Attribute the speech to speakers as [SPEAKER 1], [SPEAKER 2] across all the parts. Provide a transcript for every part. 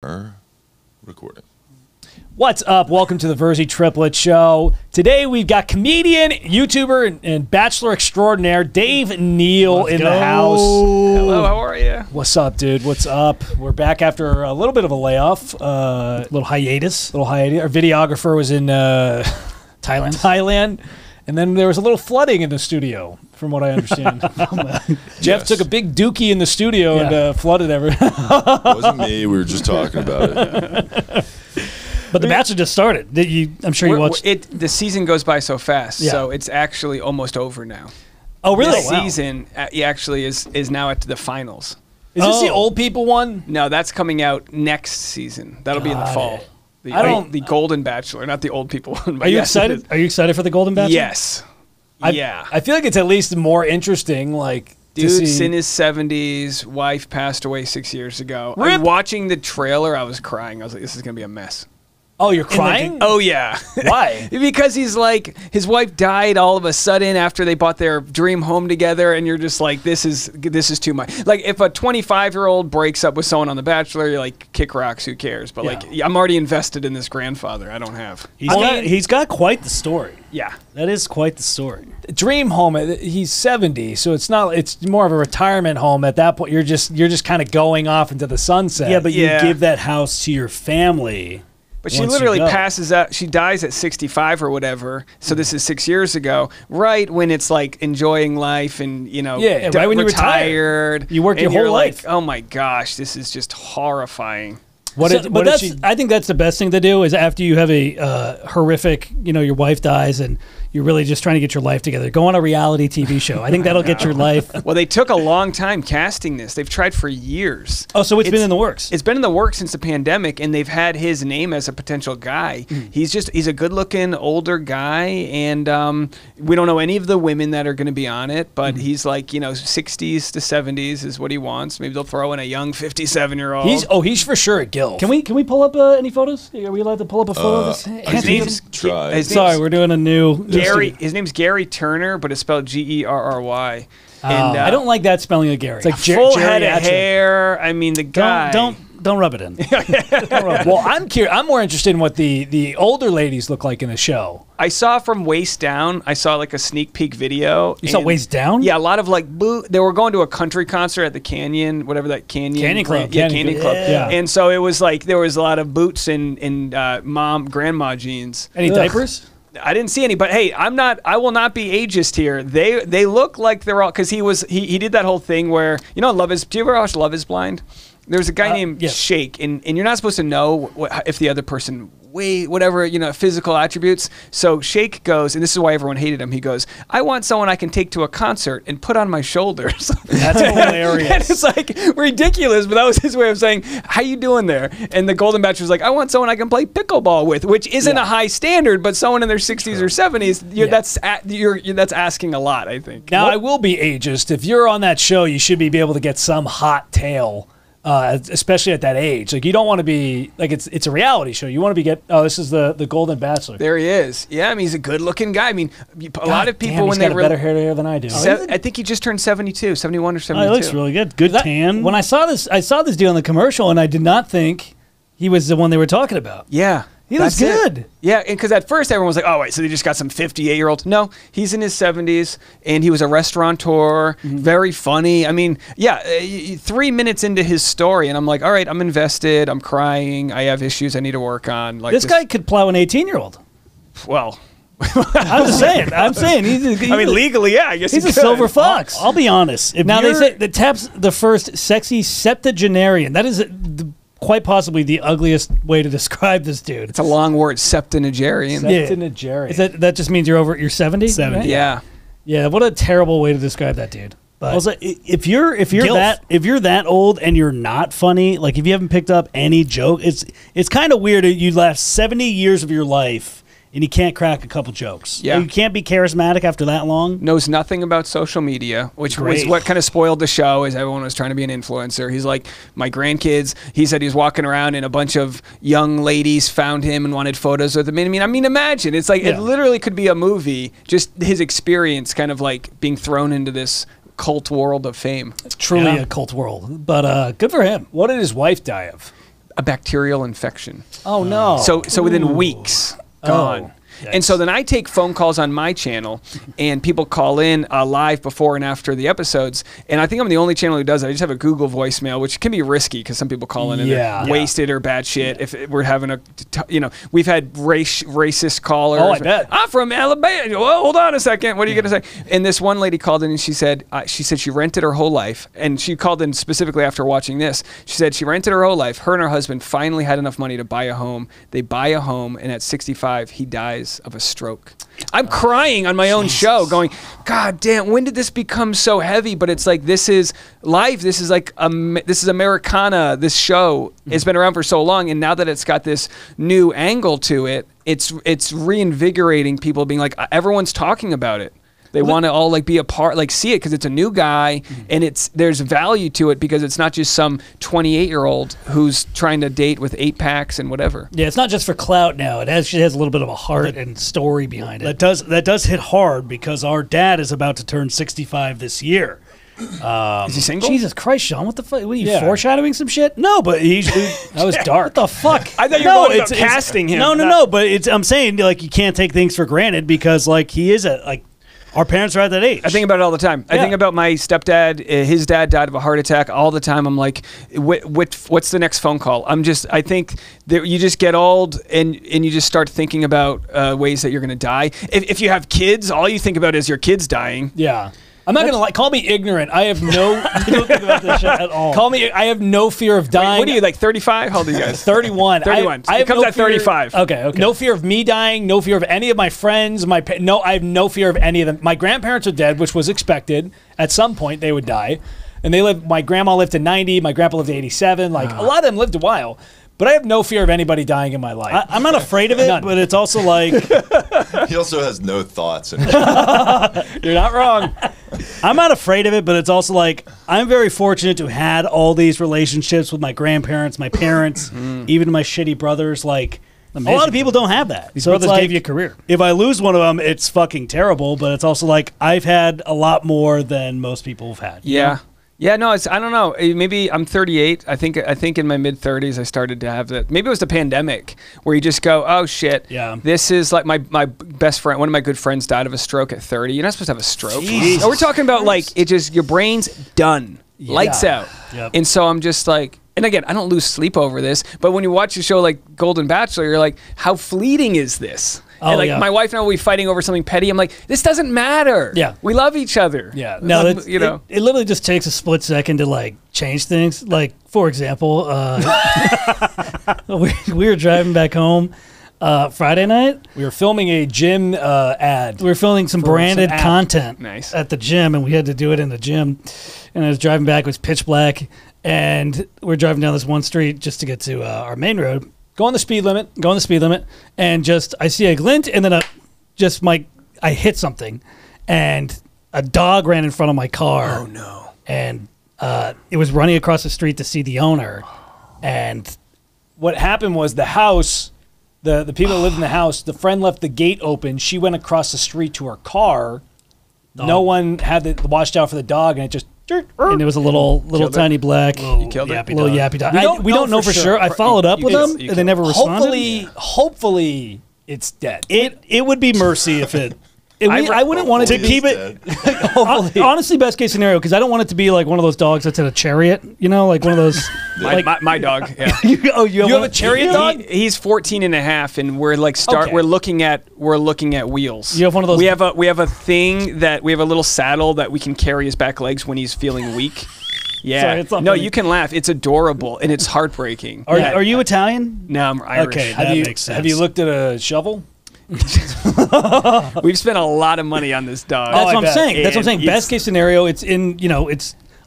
[SPEAKER 1] Recording.
[SPEAKER 2] What's up? Welcome to the Virzi Triplets show. Today we've got comedian, YouTuber, and Bachelor extraordinaire Dave Neal in the house.
[SPEAKER 3] Hello, how are you?
[SPEAKER 2] What's up, dude? What's up? We're back after a little bit of a layoff.
[SPEAKER 4] Little hiatus.
[SPEAKER 2] Our videographer was in Thailand. And then there was a little flooding in the studio, from what I understand. Jeff took a big dookie in the studio and flooded everything.
[SPEAKER 1] It wasn't me. We were just talking about it.
[SPEAKER 4] But The Bachelor just started. I'm sure you watched
[SPEAKER 3] it. The season goes by so fast,
[SPEAKER 4] Yeah.
[SPEAKER 3] so it's actually almost over now.
[SPEAKER 2] Oh, really?
[SPEAKER 3] The season actually is now at the finals.
[SPEAKER 2] Is this the old people one?
[SPEAKER 3] No, that's coming out next season. That'll be in the fall. The Golden Bachelor, not the old people one.
[SPEAKER 2] Are you excited? Are you excited for the Golden Bachelor?
[SPEAKER 3] Yes.
[SPEAKER 2] I feel like it's at least more interesting. Like,
[SPEAKER 3] dude's in his 70s. Wife passed away 6 years ago. I'm watching the trailer. I was crying. I was like, this is gonna be a mess.
[SPEAKER 2] Oh, you're crying?
[SPEAKER 3] Oh, yeah.
[SPEAKER 2] Why?
[SPEAKER 3] Because he's like, his wife died all of a sudden after they bought their dream home together, and you're just like, this is too much. Like, if a 25-year-old breaks up with someone on The Bachelor, you're like, kick rocks, who cares? But like, I'm already invested in this grandfather. I don't have.
[SPEAKER 4] He's got quite the story.
[SPEAKER 3] Yeah.
[SPEAKER 4] That is quite the story.
[SPEAKER 2] Dream home. He's 70, so it's not. It's more of a retirement home at that point. You're just kind of going off into the sunset.
[SPEAKER 4] Yeah, but you give that house to your family.
[SPEAKER 3] But she literally passes out. She dies at 65 or whatever. So this is 6 years ago, right when it's like enjoying life and
[SPEAKER 2] right when you're retired. You work your whole life.
[SPEAKER 3] Like, oh my gosh, this is just horrifying.
[SPEAKER 4] I think that's the best thing to do is after you have a horrific, your wife dies and you're really just trying to get your life together. Go on a reality TV show. I think that'll get your life.
[SPEAKER 3] Well, they took a long time casting this. They've tried for years.
[SPEAKER 4] Oh, so it's been in the works.
[SPEAKER 3] It's been in the works since the pandemic, and they've had his name as a potential guy. He's a good-looking older guy, and we don't know any of the women that are going to be on it, but he's like 60s to 70s is what he wants. Maybe they'll throw in a young 57-year-old.
[SPEAKER 2] He's for sure a gilf.
[SPEAKER 4] Can we pull up any photos? Are we allowed to pull up a photo of this?
[SPEAKER 2] Sorry, we're doing a new.
[SPEAKER 3] His name's Gary Turner, but it's spelled Gerry. And
[SPEAKER 4] I don't like that spelling of Gary.
[SPEAKER 3] It's like full head of hair. I mean, the guy.
[SPEAKER 4] Don't rub it in.
[SPEAKER 2] Well, I'm curious. I'm more interested in what the older ladies look like in the show.
[SPEAKER 3] I saw from waist down. I saw like a sneak peek video.
[SPEAKER 4] You saw waist down?
[SPEAKER 3] Yeah, a lot of like they were going to a country concert at the Canyon, whatever that Canyon
[SPEAKER 4] Club.
[SPEAKER 3] Yeah, Canyon Club. Yeah. And so it was like there was a lot of boots and grandma jeans.
[SPEAKER 4] Any diapers?
[SPEAKER 3] I didn't see any, but hey, I will not be ageist here. They look like they're all, because he did that whole thing where, do you ever watch Love is Blind? There's a guy named Shake, and you're not supposed to know if the other person physical attributes. So Shake goes, and this is why everyone hated him. He goes, I want someone I can take to a concert and put on my shoulders.
[SPEAKER 2] That's hilarious.
[SPEAKER 3] And it's like ridiculous, but that was his way of saying, how you doing there? And the Golden Bachelor's like, I want someone I can play pickleball with, which isn't a high standard, but someone in their 60s or 70s, that's asking a lot, I think.
[SPEAKER 2] Now, I will be ageist. If you're on that show, you should be able to get some hot tale. Especially at that age, like you don't want to be like it's a reality show. You want to this is the Golden Bachelor.
[SPEAKER 3] There he is. Yeah, I mean he's a good-looking guy. I mean, a lot of people when
[SPEAKER 2] he's got better hair than I do.
[SPEAKER 3] I think he just turned 72, 71 or 72.
[SPEAKER 4] Oh, he looks really good. Good tan. When I saw this deal in the commercial, and I did not think he was the one they were talking about.
[SPEAKER 3] Yeah.
[SPEAKER 4] He looks good.
[SPEAKER 3] Yeah, because at first everyone was like, oh, wait, so they just got some 58-year-old. No, he's in his 70s, and he was a restaurateur, very funny. I mean, 3 minutes into his story, and I'm like, all right, I'm invested, I'm crying, I have issues I need to work on. Like
[SPEAKER 4] this guy could plow an 18-year-old.
[SPEAKER 3] Well...
[SPEAKER 4] I'm just saying.
[SPEAKER 3] Legally, yeah, I guess
[SPEAKER 4] he's a silver fox. I'll be honest. Now, they say the tap's the first sexy septuagenarian. That is... quite possibly the ugliest way to describe this dude.
[SPEAKER 3] It's a long word, septuagenarian.
[SPEAKER 2] Septuagenarian.
[SPEAKER 4] That just means you're over. You're 70.
[SPEAKER 2] 70.
[SPEAKER 4] Right?
[SPEAKER 3] Yeah.
[SPEAKER 4] Yeah. What a terrible way to describe that dude. But
[SPEAKER 2] also,
[SPEAKER 4] if you're that old and you're not funny, like if you haven't picked up any joke, it's kind of weird. You last 70 years of your life and you can't crack a couple jokes.
[SPEAKER 3] Yeah.
[SPEAKER 4] You can't be charismatic after that long.
[SPEAKER 3] Knows nothing about social media, which was what kind of spoiled the show, is everyone was trying to be an influencer. He's like, my grandkids, he said he was walking around and a bunch of young ladies found him and wanted photos with him. I mean, imagine. It's like, it literally could be a movie, just his experience kind of like being thrown into this cult world of fame.
[SPEAKER 4] It's truly a cult world, but good for him.
[SPEAKER 2] What did his wife die of?
[SPEAKER 3] a bacterial infection.
[SPEAKER 2] Oh no!
[SPEAKER 3] So within weeks, gone.
[SPEAKER 2] Yikes.
[SPEAKER 3] And so then I take phone calls on my channel, and people call in live before and after the episodes. And I think I'm the only channel who does it. I just have a Google voicemail, which can be risky because some people call in and they're wasted or bad shit. If we're having we've had racist callers.
[SPEAKER 2] Oh, I bet.
[SPEAKER 3] I'm from Alabama. Well, hold on a second. What are you going to say? And this one lady called in and she said she rented her whole life. And she called in specifically after watching this. She said she rented her whole life. Her and her husband finally had enough money to buy a home. They buy a home, and at 65, he dies of a stroke. I'm crying on my own show going, God damn, when did this become so heavy? But it's like, this is life. This is like, this is Americana. This show has been around for so long. And now that it's got this new angle to it, it's reinvigorating people being like, everyone's talking about it. They want to all like be a part, like see it because it's a new guy, and there's value to it because it's not just some 28-year-old who's trying to date with 8-packs and whatever.
[SPEAKER 4] Yeah, it's not just for clout now. It actually has a little bit of a heart and story behind it. That does hit hard because our dad is about to turn 65 this year.
[SPEAKER 3] Is he single?
[SPEAKER 4] Jesus Christ, Sean! What the fuck? What are you foreshadowing some shit? No, but that was dark. What the fuck?
[SPEAKER 3] I thought you were going about casting him.
[SPEAKER 4] No. But I'm saying like you can't take things for granted because like he is our parents are at that age.
[SPEAKER 3] I think about it all the time. I think about my stepdad. His dad died of a heart attack all the time. I'm like, what's the next phone call? I think that you just get old and you just start thinking about ways that you're going to die. If you have kids, all you think about is your kids dying.
[SPEAKER 2] Yeah. I'm not gonna call me ignorant. I have no.
[SPEAKER 4] I don't think about this shit at all.
[SPEAKER 2] Call me. I have no fear of dying.
[SPEAKER 3] Wait, what are you like? 35? How old are you guys?
[SPEAKER 2] 31.
[SPEAKER 3] 31.
[SPEAKER 2] I
[SPEAKER 3] it comes at 35.
[SPEAKER 2] Okay. No fear of me dying. No fear of any of my friends. I have no fear of any of them. My grandparents are dead, which was expected. At some point, they would die, and they lived. My grandma lived to 90. My grandpa lived to 87. Like a lot of them lived a while. But I have no fear of anybody dying in my life.
[SPEAKER 4] I'm not afraid of it, but it's also like...
[SPEAKER 1] He also has no thoughts.
[SPEAKER 2] You're not wrong.
[SPEAKER 4] I'm not afraid of it, but it's also like, I'm very fortunate to have had all these relationships with my grandparents, my parents, even my shitty brothers. Like, amazing. A lot of people don't have that.
[SPEAKER 2] These brothers gave you a career.
[SPEAKER 4] If I lose one of them, it's fucking terrible, but it's also like, I've had a lot more than most people have had.
[SPEAKER 3] Yeah. You know? Yeah, no, I don't know. Maybe I'm 38. I think in my mid-30s I started to have that. Maybe it was the pandemic where you just go, oh shit.
[SPEAKER 4] Yeah.
[SPEAKER 3] This is like my best friend. One of my good friends died of a stroke at 30. You're not supposed to have a stroke.
[SPEAKER 4] Jesus.
[SPEAKER 3] No, we're talking about like it just your brain's done, lights out.
[SPEAKER 4] Yep.
[SPEAKER 3] And so I'm just like, and again, I don't lose sleep over this. But when you watch a show like Golden Bachelor, you're like, how fleeting is this?
[SPEAKER 4] Oh,
[SPEAKER 3] and like my wife and I will be fighting over something petty. I'm like, this doesn't matter.
[SPEAKER 4] Yeah.
[SPEAKER 3] We love each other.
[SPEAKER 2] Yeah.
[SPEAKER 4] No, it literally just takes a split second to like change things. Like, for example, we were driving back home Friday night.
[SPEAKER 2] We were filming a gym ad.
[SPEAKER 4] We were filming some branded content
[SPEAKER 3] at
[SPEAKER 4] the gym, and we had to do it in the gym. And I was driving back. It was pitch black. And we're driving down this one street just to get to our main road.
[SPEAKER 2] Go on the speed limit.
[SPEAKER 4] And just I see a glint, and then I hit something, and a dog ran in front of my car.
[SPEAKER 3] Oh no!
[SPEAKER 4] And it was running across the street to see the owner. And
[SPEAKER 2] what happened was the house, the people that lived in the house, the friend left the gate open. She went across the street to her car. No one had watched out for the dog, and it just.
[SPEAKER 4] And it was a little tiny black yappy dog. We don't know for sure. I followed up with them, and they never responded.
[SPEAKER 2] Hopefully, it's dead.
[SPEAKER 4] It would be mercy if it. I wouldn't want it to keep it. Honestly, best case scenario, because I don't want it to be like one of those dogs that's in a chariot. You know, like one of those.
[SPEAKER 3] My dog. Yeah.
[SPEAKER 2] you have a chariot dog?
[SPEAKER 3] He's 14 and a half, and we're like we're looking at wheels.
[SPEAKER 4] You have one of those.
[SPEAKER 3] We have a thing that we have a little saddle that we can carry his back legs when he's feeling weak. Yeah. Sorry, no, you can laugh. It's adorable and it's heartbreaking.
[SPEAKER 4] Are you Italian?
[SPEAKER 3] No, I'm Irish.
[SPEAKER 4] Okay, that makes sense.
[SPEAKER 2] Have you looked at a shovel?
[SPEAKER 3] We've spent a lot of money on this dog.
[SPEAKER 4] That's what I'm saying. Best case scenario, it's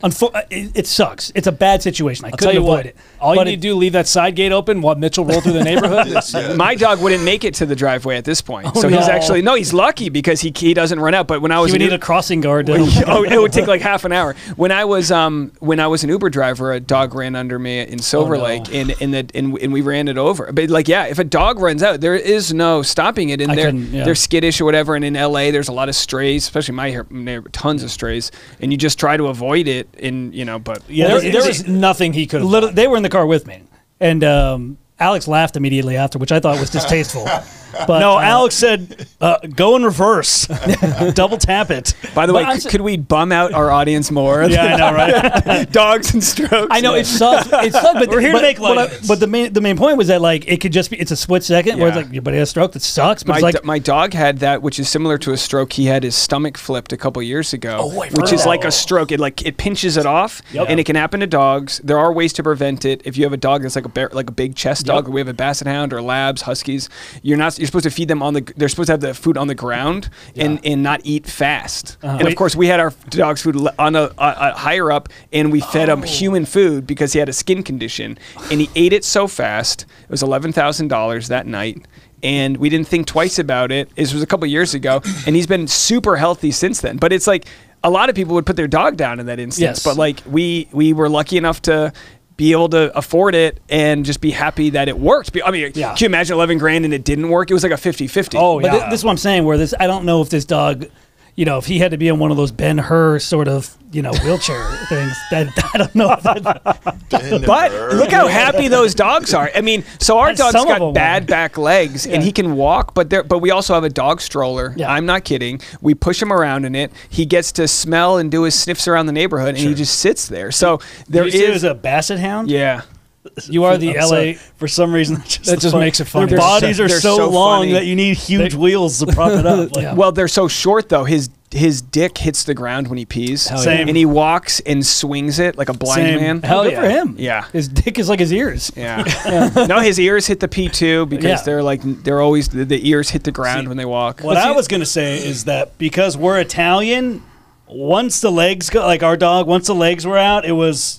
[SPEAKER 4] it sucks. It's a bad situation. I couldn't avoid it.
[SPEAKER 2] All you need to do, leave that side gate open, while Mitchell roll through the neighborhood.
[SPEAKER 3] My dog wouldn't make it to the driveway at this point. He's lucky because he doesn't run out. But when I was
[SPEAKER 4] he would need a crossing guard.
[SPEAKER 3] It would take like half an hour. When I was an Uber driver, a dog ran under me in Silver Lake, and we ran it over. But like, if a dog runs out, there is no stopping it. And they're skittish or whatever. And in LA, there's a lot of strays, especially my neighborhood, tons of strays, and you just try to avoid it. But
[SPEAKER 2] there was nothing he could have done.
[SPEAKER 4] They were in the car with me. And Alex laughed immediately after, which I thought was distasteful. But no, Alex said, "Go in reverse, double tap it."
[SPEAKER 3] By the way, could we bum out our audience more?
[SPEAKER 4] Yeah, I know, right?
[SPEAKER 3] Dogs and strokes.
[SPEAKER 2] I know it sucks. It sucks, but
[SPEAKER 4] we're here to make light. But the main point was that like it could just be it's a split second where it's like your buddy has a stroke that sucks. But
[SPEAKER 3] my dog had that, which is similar to a stroke. He had his stomach flipped a couple years ago, which is like a stroke. It pinches it off, and it can happen to dogs. There are ways to prevent it. If you have a dog that's like a big chest dog, or we have a basset hound or labs, huskies, you're supposed to feed them they're supposed to have the food on the ground and not eat fast. And of course we had our dog's food on a higher up, and we fed him human food because he had a skin condition, and he ate it so fast. It was $11,000 that night. And we didn't think twice about it. This was a couple years ago, and he's been super healthy since then. But it's like a lot of people would put their dog down in that instance. But like we were lucky enough to be able to afford it and just be happy that it worked. I mean, can you imagine 11 grand and it didn't work? It was like a 50-50.
[SPEAKER 4] Oh, yeah. But this is what I'm saying, where I don't know if this dog, if he had to be in one of those Ben-Hur sort of, wheelchair things, I don't know.
[SPEAKER 3] But look how happy those dogs are. I mean, so our dog's got bad back legs, and he can walk, but we also have a dog stroller. Yeah. I'm not kidding. We push him around in it. He gets to smell and do his sniffs around the neighborhood, and he just sits there. So there is...
[SPEAKER 4] It was a basset hound?
[SPEAKER 3] Yeah.
[SPEAKER 4] You are the LA
[SPEAKER 2] for some reason. That just makes it funny.
[SPEAKER 4] Their bodies are so long that you need huge wheels to prop it up.
[SPEAKER 3] Like, well, they're so short though. His dick hits the ground when he pees.
[SPEAKER 4] Same.
[SPEAKER 3] And he walks and swings it like a blind man.
[SPEAKER 4] Hell good for him.
[SPEAKER 3] Yeah.
[SPEAKER 4] His dick is like his ears.
[SPEAKER 3] Yeah. No, his ears hit the pee too because they're always the ears hit the ground when they walk.
[SPEAKER 4] What I was gonna say is that because we're Italian, once the legs go, like our dog, once the legs were out, it was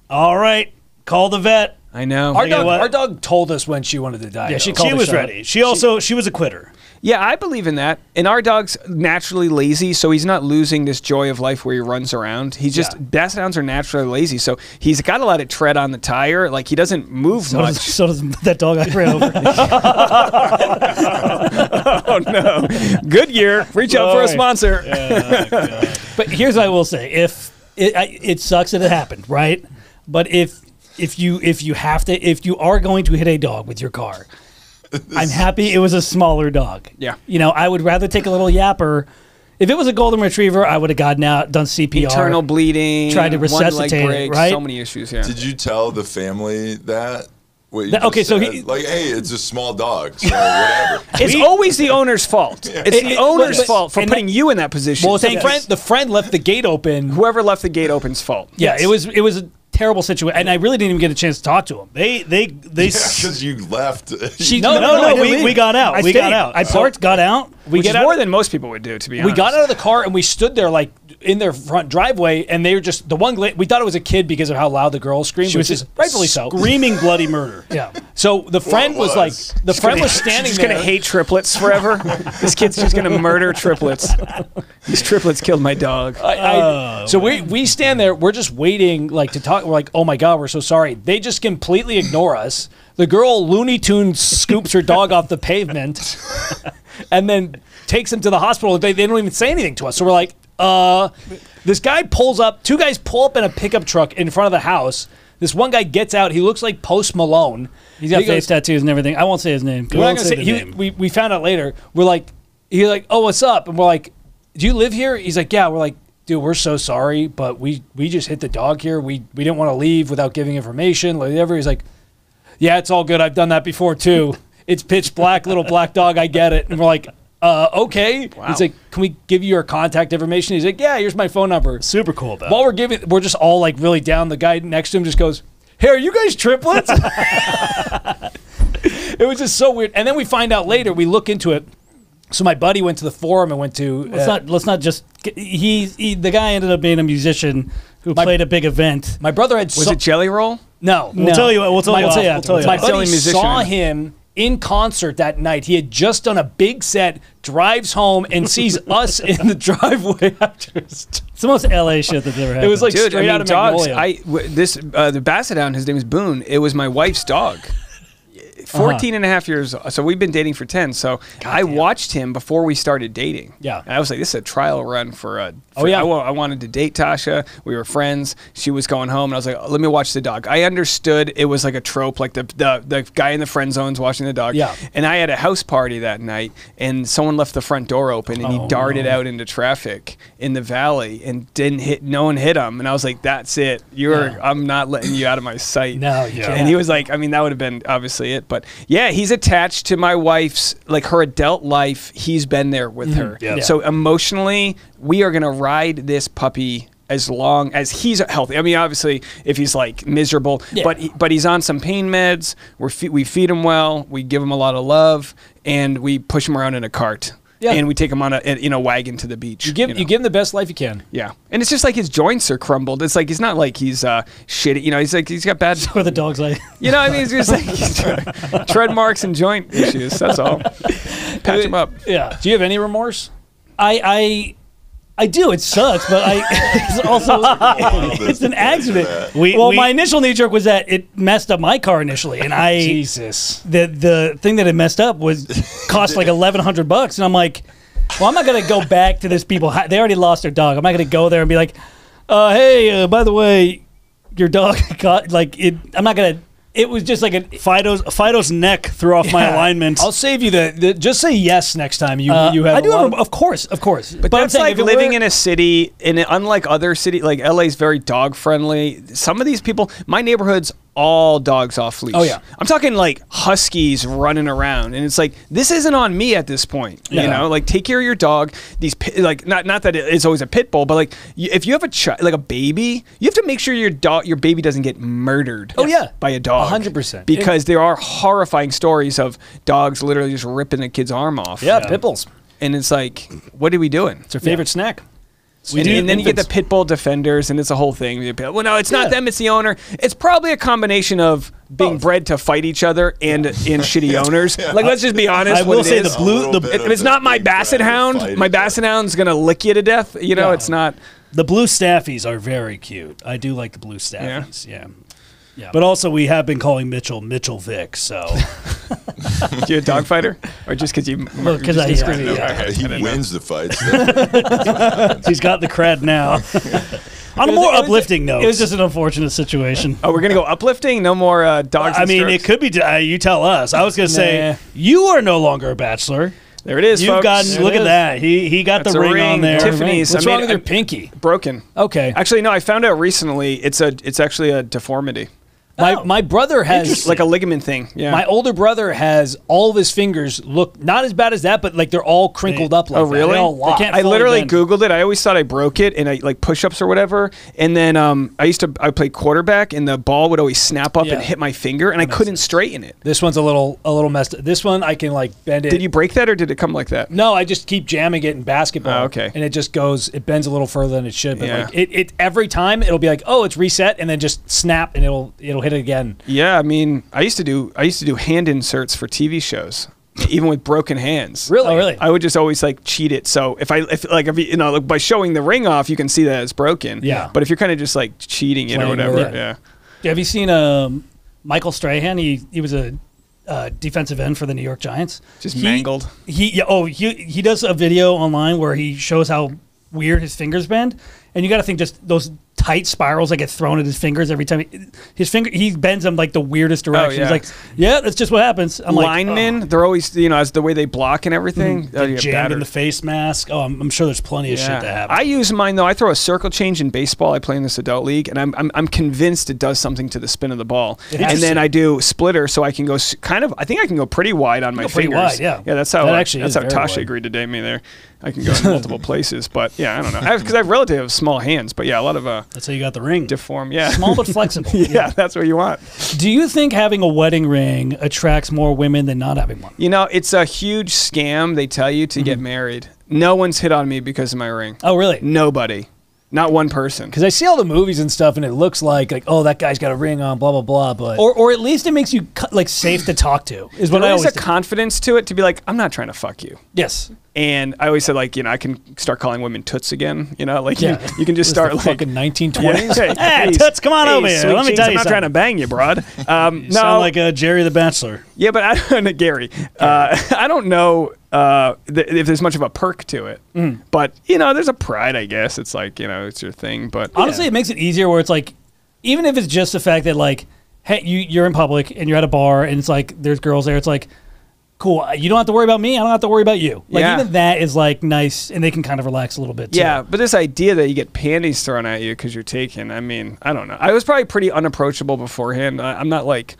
[SPEAKER 4] all right. Call the vet.
[SPEAKER 3] I know.
[SPEAKER 2] Our dog told us when she wanted to die.
[SPEAKER 4] Yeah, she was ready. She was a quitter.
[SPEAKER 3] Yeah, I believe in that. And our dog's naturally lazy, so he's not losing this joy of life where he runs around. He's just basset hounds are naturally lazy, so he's got a lot of tread on the tire. Like he doesn't move much.
[SPEAKER 4] So does that dog I ran over.
[SPEAKER 3] Oh no! Goodyear, reach out for a sponsor.
[SPEAKER 4] But here's what I will say: if it sucks that it happened, right? But if you are going to hit a dog with your car, I'm happy it was a smaller dog.
[SPEAKER 3] Yeah.
[SPEAKER 4] I would rather take a little yapper. If it was a golden retriiever, I would have gotten out, done CPR,
[SPEAKER 3] internal bleeding,
[SPEAKER 4] tried to resuscitate it. Right?
[SPEAKER 3] So many issues. Yeah.
[SPEAKER 1] Did you tell the family that?
[SPEAKER 4] So
[SPEAKER 1] hey, it's a small dog, so whatever.
[SPEAKER 3] It's always the owner's fault. It's the owner's fault for putting you in that position.
[SPEAKER 2] Well, the friend left the gate open.
[SPEAKER 3] Whoever left the gate open's fault.
[SPEAKER 4] Yeah, it was a terrible situation, and I really didn't even get a chance to talk to him. They
[SPEAKER 1] because you left.
[SPEAKER 4] No, we got out. We got out. I parked, got out.
[SPEAKER 3] Which is more than most people would do, to be honest.
[SPEAKER 2] We got out of the car and we stood there like in their front driveway, and they were just we thought it was a kid because of how loud the girl screamed, which is rightfully so,
[SPEAKER 4] screaming bloody murder.
[SPEAKER 2] Yeah. So the friend was standing
[SPEAKER 3] she's
[SPEAKER 2] there.
[SPEAKER 3] Gonna hate triplets forever. This kid's just gonna murder triplets. These triplets killed my dog.
[SPEAKER 2] So we stand there. We're just waiting, like to talk. We're like, oh my god, we're so sorry. They just completely ignore us. The girl Looney Tunes scoops her dog off the pavement, and then takes him to the hospital. They don't even say anything to us. So we're like, this guy pulls up. Two guys pull up in a pickup truck in front of the house. This one guy gets out. He looks like Post Malone.
[SPEAKER 4] He's got face tattoos and everything. I won't say his name.
[SPEAKER 2] We found out later. We're like, he's like, oh, what's up? And we're like, do you live here? He's like, yeah. We're like, dude, we're so sorry, but we just hit the dog here. We didn't want to leave without giving information. Whatever. He's like, yeah, it's all good. I've done that before too. It's pitch black, little black dog. I get it. And we're like, okay. Wow. He's like, can we give you your contact information? He's like, yeah, here's my phone number.
[SPEAKER 4] Super cool about
[SPEAKER 2] While we're just all like really down. The guy next to him just goes, hey, are you guys triplets? It was just so weird. And then we find out later, we look into it. So my buddy went to the forum and went to...
[SPEAKER 4] Let's not just... the guy ended up being a musician who played a big event.
[SPEAKER 2] My brother had...
[SPEAKER 3] Was it Jelly Roll?
[SPEAKER 2] No.
[SPEAKER 4] We'll tell you.
[SPEAKER 2] My buddy saw him in concert that night. He had just done a big set, drives home, and sees us in the driveway after.
[SPEAKER 4] It's the most LA shit that's ever happened.
[SPEAKER 2] It was like straight out of Magnolia.
[SPEAKER 3] The Basset Hound, his name is Boone. It was my wife's dog. 14 and a half years. So we've been dating for 10. So I watched him before we started dating.
[SPEAKER 2] Yeah.
[SPEAKER 3] And I was like, this is a trial run for
[SPEAKER 2] yeah.
[SPEAKER 3] I wanted to date Tasha. We were friends. She was going home, and I was like, let me watch the dog. I understood it was like a trope, like the guy in the friend zone's watching the dog.
[SPEAKER 2] Yeah.
[SPEAKER 3] And I had a house party that night, and someone left the front door open, and he darted out into traffic in the valley and no one hit him. And I was like, that's it. I'm not letting you out of my sight.
[SPEAKER 2] No, you can't.
[SPEAKER 3] And he was like, I mean, that would have been obviously it. But yeah, he's attached to my wife's, like her adult life. He's been there with her.
[SPEAKER 2] Yeah.
[SPEAKER 3] So emotionally, we are going to ride this puppy as long as he's healthy. I mean, obviously, if he's like miserable, but he's on some pain meds. We feed him well. We give him a lot of love, and we push him around in a cart. Yeah. And we take him on a wagon to the beach.
[SPEAKER 2] You give him the best life you can.
[SPEAKER 3] Yeah. And it's just like his joints are crumbled. It's like, he's not like he's shitty. You know, he's got bad.
[SPEAKER 4] So are the dogs like.
[SPEAKER 3] You know what I mean? It's just like tread marks and joint issues. That's all. Patch him up.
[SPEAKER 2] Yeah. Do you have any remorse?
[SPEAKER 4] I do. It sucks, but it's also it's an accident. My initial knee jerk was that it messed up my car initially, and
[SPEAKER 2] Jesus.
[SPEAKER 4] The thing that it messed up cost like $1,100, and I'm like, well, I'm not gonna go back to this people. They already lost their dog. I'm not gonna go there and be like, hey, by the way, your dog got like it. I'm not gonna. It was just like
[SPEAKER 5] Fido's neck threw off my alignment.
[SPEAKER 2] I'll save you the. Just say yes next time you have.
[SPEAKER 4] I do have, of course.
[SPEAKER 3] But that's like living in a city, unlike other city, like LA's very dog friendly. Some of these people, my neighborhood's all dogs off leash.
[SPEAKER 2] Oh yeah,
[SPEAKER 3] I'm talking like huskies running around, and it's like, this isn't on me at this point. You know, like, take care of your dog. These like not that it's always a pit bull, but like if you have a baby, you have to make sure your baby doesn't get murdered.
[SPEAKER 2] Oh yeah,
[SPEAKER 3] by a dog.
[SPEAKER 2] 100%.
[SPEAKER 3] Because there are horrifying stories of dogs literally just ripping a kid's arm off.
[SPEAKER 2] Yeah, pit bulls.
[SPEAKER 3] And it's like, what are we doing?
[SPEAKER 2] It's their favorite snack.
[SPEAKER 3] And then you get the pit bull defenders, and it's a whole thing. Well, no, it's not them; it's the owner. It's probably a combination of being bred to fight each other and shitty owners. Like, let's just be honest.
[SPEAKER 5] I will say the blue.
[SPEAKER 3] If it's not my basset hound, my basset hound's gonna lick you to death. You know, it's not.
[SPEAKER 5] The blue staffies are very cute. I do like the blue staffies. Yeah.
[SPEAKER 4] Yeah.
[SPEAKER 5] But also, we have been calling Mitchell Vic. So,
[SPEAKER 3] you a dog fighter, or just because you?
[SPEAKER 4] Because
[SPEAKER 1] he wins the fights.
[SPEAKER 5] He's got the cred now. On a more uplifting note,
[SPEAKER 4] it was just an unfortunate situation.
[SPEAKER 3] Oh, we're gonna go uplifting. No more dogs.
[SPEAKER 5] I mean, it could be. You tell us. I was gonna say you are no longer a bachelor.
[SPEAKER 3] There it is.
[SPEAKER 5] You've
[SPEAKER 3] folks.
[SPEAKER 5] gotten. Look at that. He got
[SPEAKER 3] That's
[SPEAKER 5] the ring on there.
[SPEAKER 3] Tiffany's.
[SPEAKER 2] What's wrong with your pinky?
[SPEAKER 3] Broken.
[SPEAKER 2] Okay.
[SPEAKER 3] Actually, no. I found out recently. It's actually a deformity.
[SPEAKER 2] My brother has
[SPEAKER 3] like a ligament thing. Yeah.
[SPEAKER 2] My older brother has all of his fingers look not as bad as that, but like they're all crinkled up. Like
[SPEAKER 3] oh really?
[SPEAKER 2] They all lock.
[SPEAKER 3] I literally Googled it. I always thought I broke it, and I like push-ups or whatever. And then I played quarterback, and the ball would always snap up and hit my finger, and I couldn't straighten it.
[SPEAKER 2] This one's a little messed up. This one I can like bend it.
[SPEAKER 3] Did you break that, or did it come like that?
[SPEAKER 2] No, I just keep jamming it in basketball.
[SPEAKER 3] Oh, okay.
[SPEAKER 2] And it just goes. It bends a little further than it should. But like it every time it'll be like, oh, it's reset, and then just snap, and it'll hit it again.
[SPEAKER 3] Yeah, I mean, I used to do hand inserts for TV shows, even with broken hands.
[SPEAKER 2] Really?
[SPEAKER 4] Oh, really?
[SPEAKER 3] I would just always like cheat it. So if you know, like, by showing the ring off, you can see that it's broken.
[SPEAKER 2] Yeah.
[SPEAKER 3] But if you're kind of just like cheating it or whatever,
[SPEAKER 4] Have you seen Michael Strahan? He was a defensive end for the New York Giants.
[SPEAKER 3] Just mangled.
[SPEAKER 4] He does a video online where he shows how weird his fingers bend, and you got to think just those tight spirals that get thrown at his fingers every time. He bends them like the weirdest direction. He's like, yeah, that's just what happens. I'm
[SPEAKER 3] linemen, they're always, you know, as the way they block and everything.
[SPEAKER 5] Jammed in the face mask. Oh, I'm sure there's plenty of shit that happens.
[SPEAKER 3] I use mine though. I throw a circle change in baseball. I play in this adult league, and I'm convinced it does something to the spin of the ball. And then I do splitter, so I can go I think I can go pretty wide on my fingers.
[SPEAKER 4] Pretty wide, yeah.
[SPEAKER 3] Yeah, that's how Tasha
[SPEAKER 2] wide.
[SPEAKER 3] agreed to date me there. I can go in multiple places, but yeah, I don't know. Because I have relatively small hands, but yeah, a lot of
[SPEAKER 5] that's how you got the ring.
[SPEAKER 3] Deform, yeah.
[SPEAKER 4] Small but flexible.
[SPEAKER 3] Yeah, that's what you want.
[SPEAKER 4] Do you think having a wedding ring attracts more women than not having one?
[SPEAKER 3] You know, it's a huge scam. They tell you to get married. No one's hit on me because of my ring.
[SPEAKER 4] Oh, really?
[SPEAKER 3] Nobody. Not one person.
[SPEAKER 2] Because I see all the movies and stuff, and it looks like, oh, that guy's got a ring on, blah, blah, blah. But
[SPEAKER 4] or at least it makes you like safe to talk to, is what I always
[SPEAKER 3] think. There's a confidence to it to be like, I'm not trying to fuck you.
[SPEAKER 4] Yes.
[SPEAKER 3] And I always said, like, I can start calling women toots again. Like, you can just start, like.
[SPEAKER 2] Fucking 1920s.
[SPEAKER 4] Hey, toots, come on over here. Let me tell you
[SPEAKER 3] I'm not trying to bang you, broad.
[SPEAKER 4] You sound like Jerry the Bachelor.
[SPEAKER 3] Yeah, but I don't know, Gary. I don't know if there's much of a perk to it. But, there's a pride, I guess. It's like, it's your thing. But
[SPEAKER 4] honestly, it makes it easier where it's like, even if it's just the fact that, like, hey, you're in public and you're at a bar and it's like there's girls there. It's like, cool. You don't have to worry about me. I don't have to worry about you. Like, even that is like nice, and they can kind of relax a little bit too.
[SPEAKER 3] Yeah, but this idea that you get panties thrown at you because you're taken. I mean, I don't know. I was probably pretty unapproachable beforehand. I'm not like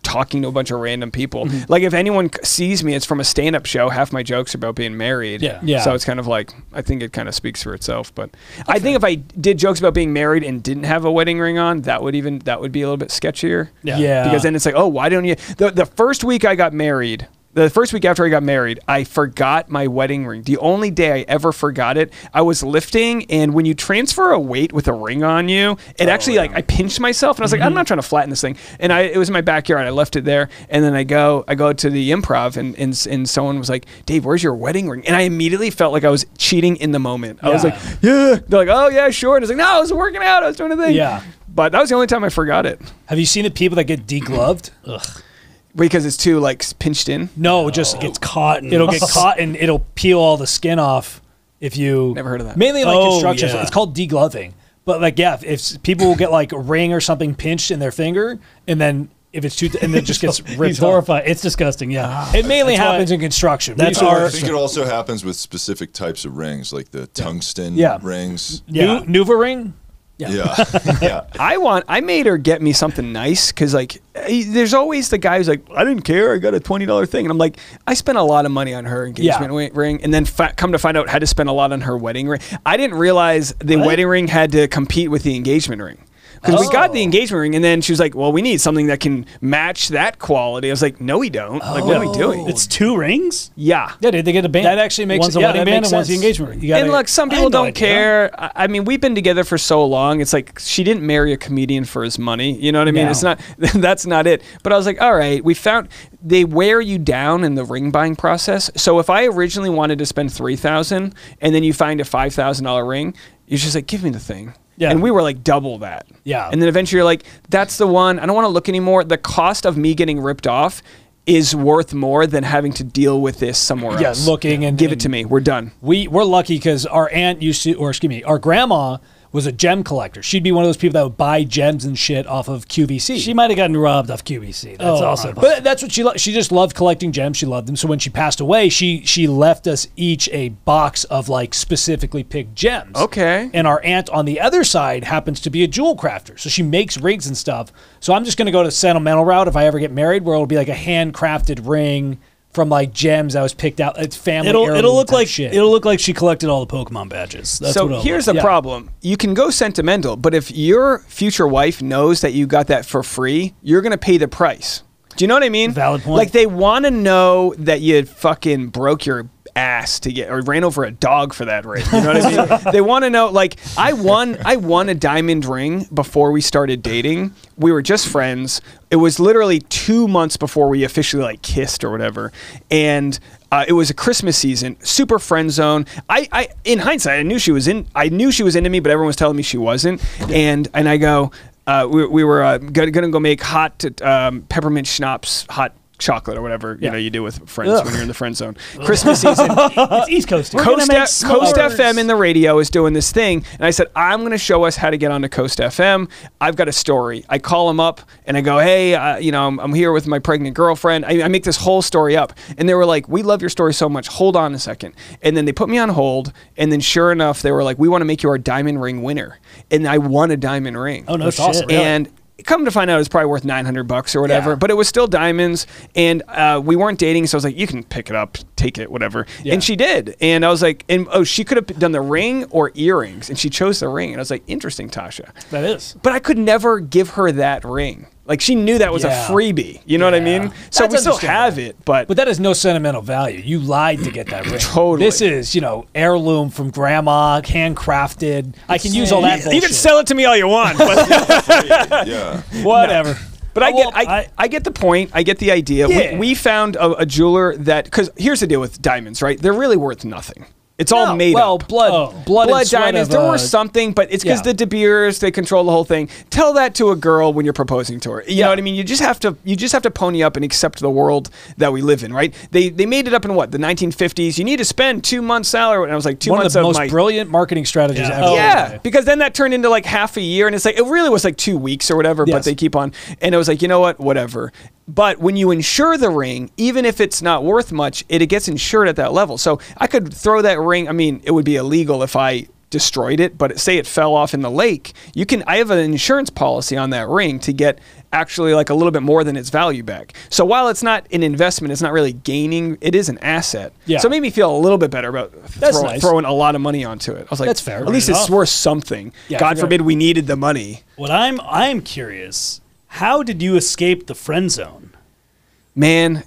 [SPEAKER 3] talking to a bunch of random people. Like, if anyone sees me, it's from a stand-up show. Half my jokes are about being married.
[SPEAKER 2] Yeah.
[SPEAKER 3] So it's kind of like, I think it kind of speaks for itself. But I think if I did jokes about being married and didn't have a wedding ring on, that would be a little bit sketchier.
[SPEAKER 2] Yeah.
[SPEAKER 3] Because then it's like, oh, why don't you? The first week I got married. The first week after I got married, I forgot my wedding ring. The only day I ever forgot it, I was lifting, and when you transfer a weight with a ring on you, it like, I pinched myself, and I was like, I'm not trying to flatten this thing. And it was in my backyard. I left it there, and then I go to the improv, and someone was like, Dave, where's your wedding ring? And I immediately felt like I was cheating in the moment. I was like, yeah. They're like, oh, yeah, sure. And I was like, no, I was working out. I was doing a thing.
[SPEAKER 2] Yeah.
[SPEAKER 3] But that was the only time I forgot it.
[SPEAKER 2] Have you seen the people that get degloved? Ugh.
[SPEAKER 3] Because it's too, like, pinched in?
[SPEAKER 2] No, just
[SPEAKER 4] it gets caught.
[SPEAKER 2] It'll get caught and it'll peel all the skin off if you...
[SPEAKER 3] Never heard of that.
[SPEAKER 2] Mainly like construction.
[SPEAKER 4] Yeah.
[SPEAKER 2] It's called degloving. But like, yeah, if people will get like a ring or something pinched in their finger, and then if it's too... and it just gets ripped
[SPEAKER 4] He's horrified. It's disgusting, yeah.
[SPEAKER 2] It mainly happens in construction.
[SPEAKER 1] I think it also happens with specific types of rings, like the tungsten rings.
[SPEAKER 2] Yeah. Nuva ring?
[SPEAKER 1] Yeah.
[SPEAKER 3] I made her get me something nice because, like, there's always the guy who's like, I didn't care, I got a $20 thing, and I'm like, I spent a lot of money on her engagement ring, and then come to find out had to spend a lot on her wedding ring. I didn't realize the wedding ring had to compete with the engagement ring. Because we got the engagement ring, and then she was like, well, we need something that can match that quality. I was like, no, we don't. Like, what are we doing?
[SPEAKER 4] It's 2 rings?
[SPEAKER 3] Yeah.
[SPEAKER 4] Yeah, they get a band.
[SPEAKER 2] That actually makes
[SPEAKER 4] one's a wedding band and one's the engagement ring.
[SPEAKER 3] And look, some people don't care. I mean, we've been together for so long. It's like, she didn't marry a comedian for his money. You know what I mean?
[SPEAKER 2] No.
[SPEAKER 3] It's not, that's not it. But I was like, all right, they wear you down in the ring buying process. So if I originally wanted to spend $3,000 and then you find a $5,000 ring, you're just like, give me the thing.
[SPEAKER 2] Yeah.
[SPEAKER 3] And we were like double that.
[SPEAKER 2] Yeah.
[SPEAKER 3] And then eventually you're like, that's the one. I don't want to look anymore. The cost of me getting ripped off is worth more than having to deal with this somewhere else.
[SPEAKER 2] Yeah, looking and...
[SPEAKER 3] Give it to me. We're done.
[SPEAKER 2] We're lucky because our aunt used to, or excuse me, our grandma was a gem collector. She'd be one of those people that would buy gems and shit off of QVC.
[SPEAKER 4] She might have gotten robbed off QVC. That's also...
[SPEAKER 2] But that's what she loved. She just loved collecting gems. She loved them. So when she passed away, she left us each a box of like specifically picked gems.
[SPEAKER 3] Okay.
[SPEAKER 2] And our aunt on the other side happens to be a jewel crafter. So she makes rings and stuff. So I'm just going to go to sentimental route if I ever get married, where it'll be like a handcrafted ring from like gems that was picked out. It's family.
[SPEAKER 4] It'll look like
[SPEAKER 2] shit.
[SPEAKER 4] It'll look like she collected all the Pokemon badges. That's
[SPEAKER 3] so
[SPEAKER 4] what
[SPEAKER 3] here's the problem. You can go sentimental, but if your future wife knows that you got that for free, you're going to pay the price. Do you know what I mean?
[SPEAKER 4] Valid point.
[SPEAKER 3] Like, they want to know that you fucking broke your ass to get, or ran over a dog for that ring. You know what I mean? They want to know, like, I won a diamond ring before we started dating. We were just friends. It was literally 2 months before we officially like kissed or whatever. And it was a Christmas season, super friend zone. I in hindsight, I knew she was into me, but everyone was telling me she wasn't. And I go, we were gonna go make hot peppermint schnapps, hot chocolate or whatever you do with friends when you're in the friend zone. Christmas season.
[SPEAKER 4] It's East Coast.
[SPEAKER 3] Coast FM in the radio is doing this thing, and I said, I'm going to show us how to get onto Coast FM. I've got a story. I call them up and I go, hey, I'm here with my pregnant girlfriend. I make this whole story up, and they were like, we love your story so much. Hold on a second. And then they put me on hold, and then sure enough, they were like, we want to make you our diamond ring winner, and I won a diamond ring.
[SPEAKER 4] Oh no,
[SPEAKER 2] That's awesome.
[SPEAKER 4] shit.
[SPEAKER 3] And come to find out, it's probably worth $900 or whatever,
[SPEAKER 2] Yeah.
[SPEAKER 3] but it was still diamonds, and we weren't dating, so I was like, you can pick it up, take it, whatever.
[SPEAKER 2] Yeah.
[SPEAKER 3] And she did, and I was like, she could have done the ring or earrings, and she chose the ring, and I was like, interesting, Tasha.
[SPEAKER 4] That is.
[SPEAKER 3] But I could never give her that ring. Like, she knew that was a freebie. You know what I mean? So
[SPEAKER 2] That's
[SPEAKER 3] we still
[SPEAKER 2] understandable.
[SPEAKER 3] have it, but
[SPEAKER 2] But that has no sentimental value. You lied to get that ring.
[SPEAKER 3] Totally.
[SPEAKER 2] This is, heirloom from grandma, handcrafted. I can use all that bullshit.
[SPEAKER 3] you can sell it to me all you want, but
[SPEAKER 1] Yeah.
[SPEAKER 2] Whatever.
[SPEAKER 3] But I get the point. I get the idea.
[SPEAKER 2] Yeah.
[SPEAKER 3] We found a jeweler that, because here's the deal with diamonds, right? They're really worth nothing. It's all made up.
[SPEAKER 2] Blood and sweat
[SPEAKER 3] diamonds. There were something, but it's because the De Beers, they control the whole thing. Tell that to a girl when you're proposing to her. You know what I mean? You just have to pony up and accept the world that we live in, right? They made it up in what, the 1950s. You need to spend 2 months' salary, and I was like, 2 months
[SPEAKER 2] of
[SPEAKER 3] of
[SPEAKER 2] the most brilliant marketing strategies ever.
[SPEAKER 3] Yeah, because then that turned into like half a year, and it's like it really was like 2 weeks or whatever. But they keep on, and it was like, you know what, whatever. But when you insure the ring, even if it's not worth much, it gets insured at that level. So I could throw that ring. I mean, it would be illegal if I destroyed it, but say it fell off in the lake. I have an insurance policy on that ring to get actually like a little bit more than its value back. So while it's not an investment, it's not really gaining, it is an asset. Yeah. So it made me feel a little bit better about throwing a lot of money onto it. I was like,
[SPEAKER 2] that's fair.
[SPEAKER 3] At least it's worth something. Yeah, God forbid we needed the money.
[SPEAKER 5] What I'm curious, how did you escape the friend zone?
[SPEAKER 3] Man,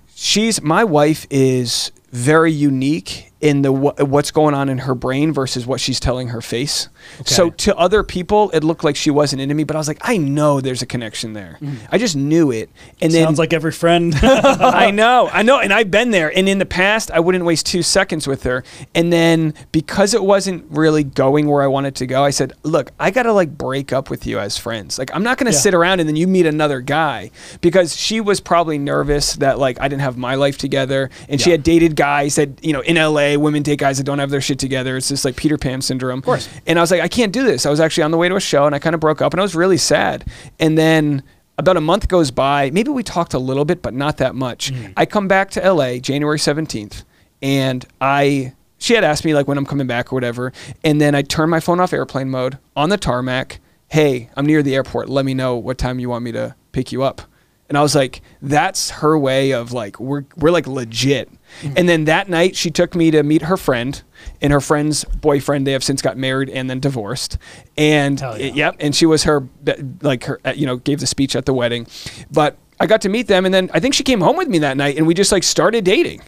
[SPEAKER 3] my wife is very unique in the what's going on in her brain versus what she's telling her face. Okay. So to other people, it looked like she wasn't into me, but I was like, I know there's a connection there. I just knew it. And
[SPEAKER 5] sounds like every friend.
[SPEAKER 3] I know, and I've been there. And in the past, I wouldn't waste 2 seconds with her. And then because it wasn't really going where I wanted to go, I said, look, I gotta like break up with you as friends. Like I'm not gonna sit around and then you meet another guy, because she was probably nervous that like I didn't have my life together, and she had dated guys that, you know, in LA, women date guys that don't have their shit together. It's just like Peter Pan syndrome. Of course. And I was like, I can't do this. I was actually on the way to a show, and I kind of broke up, and I was really sad. And then about a month goes by. Maybe we talked a little bit, but not that much. I come back to LA January 17th, and she had asked me like when I'm coming back or whatever. And then I turned my phone off airplane mode on the tarmac. Hey, I'm near the airport. Let me know what time you want me to pick you up. And I was like, that's her way of like, we're like legit. And then that night she took me to meet her friend, and her friend's boyfriend, they have since got married and then divorced. And and she was her, you know, gave the speech at the wedding. But I got to meet them, and then I think she came home with me that night, and we just like started dating.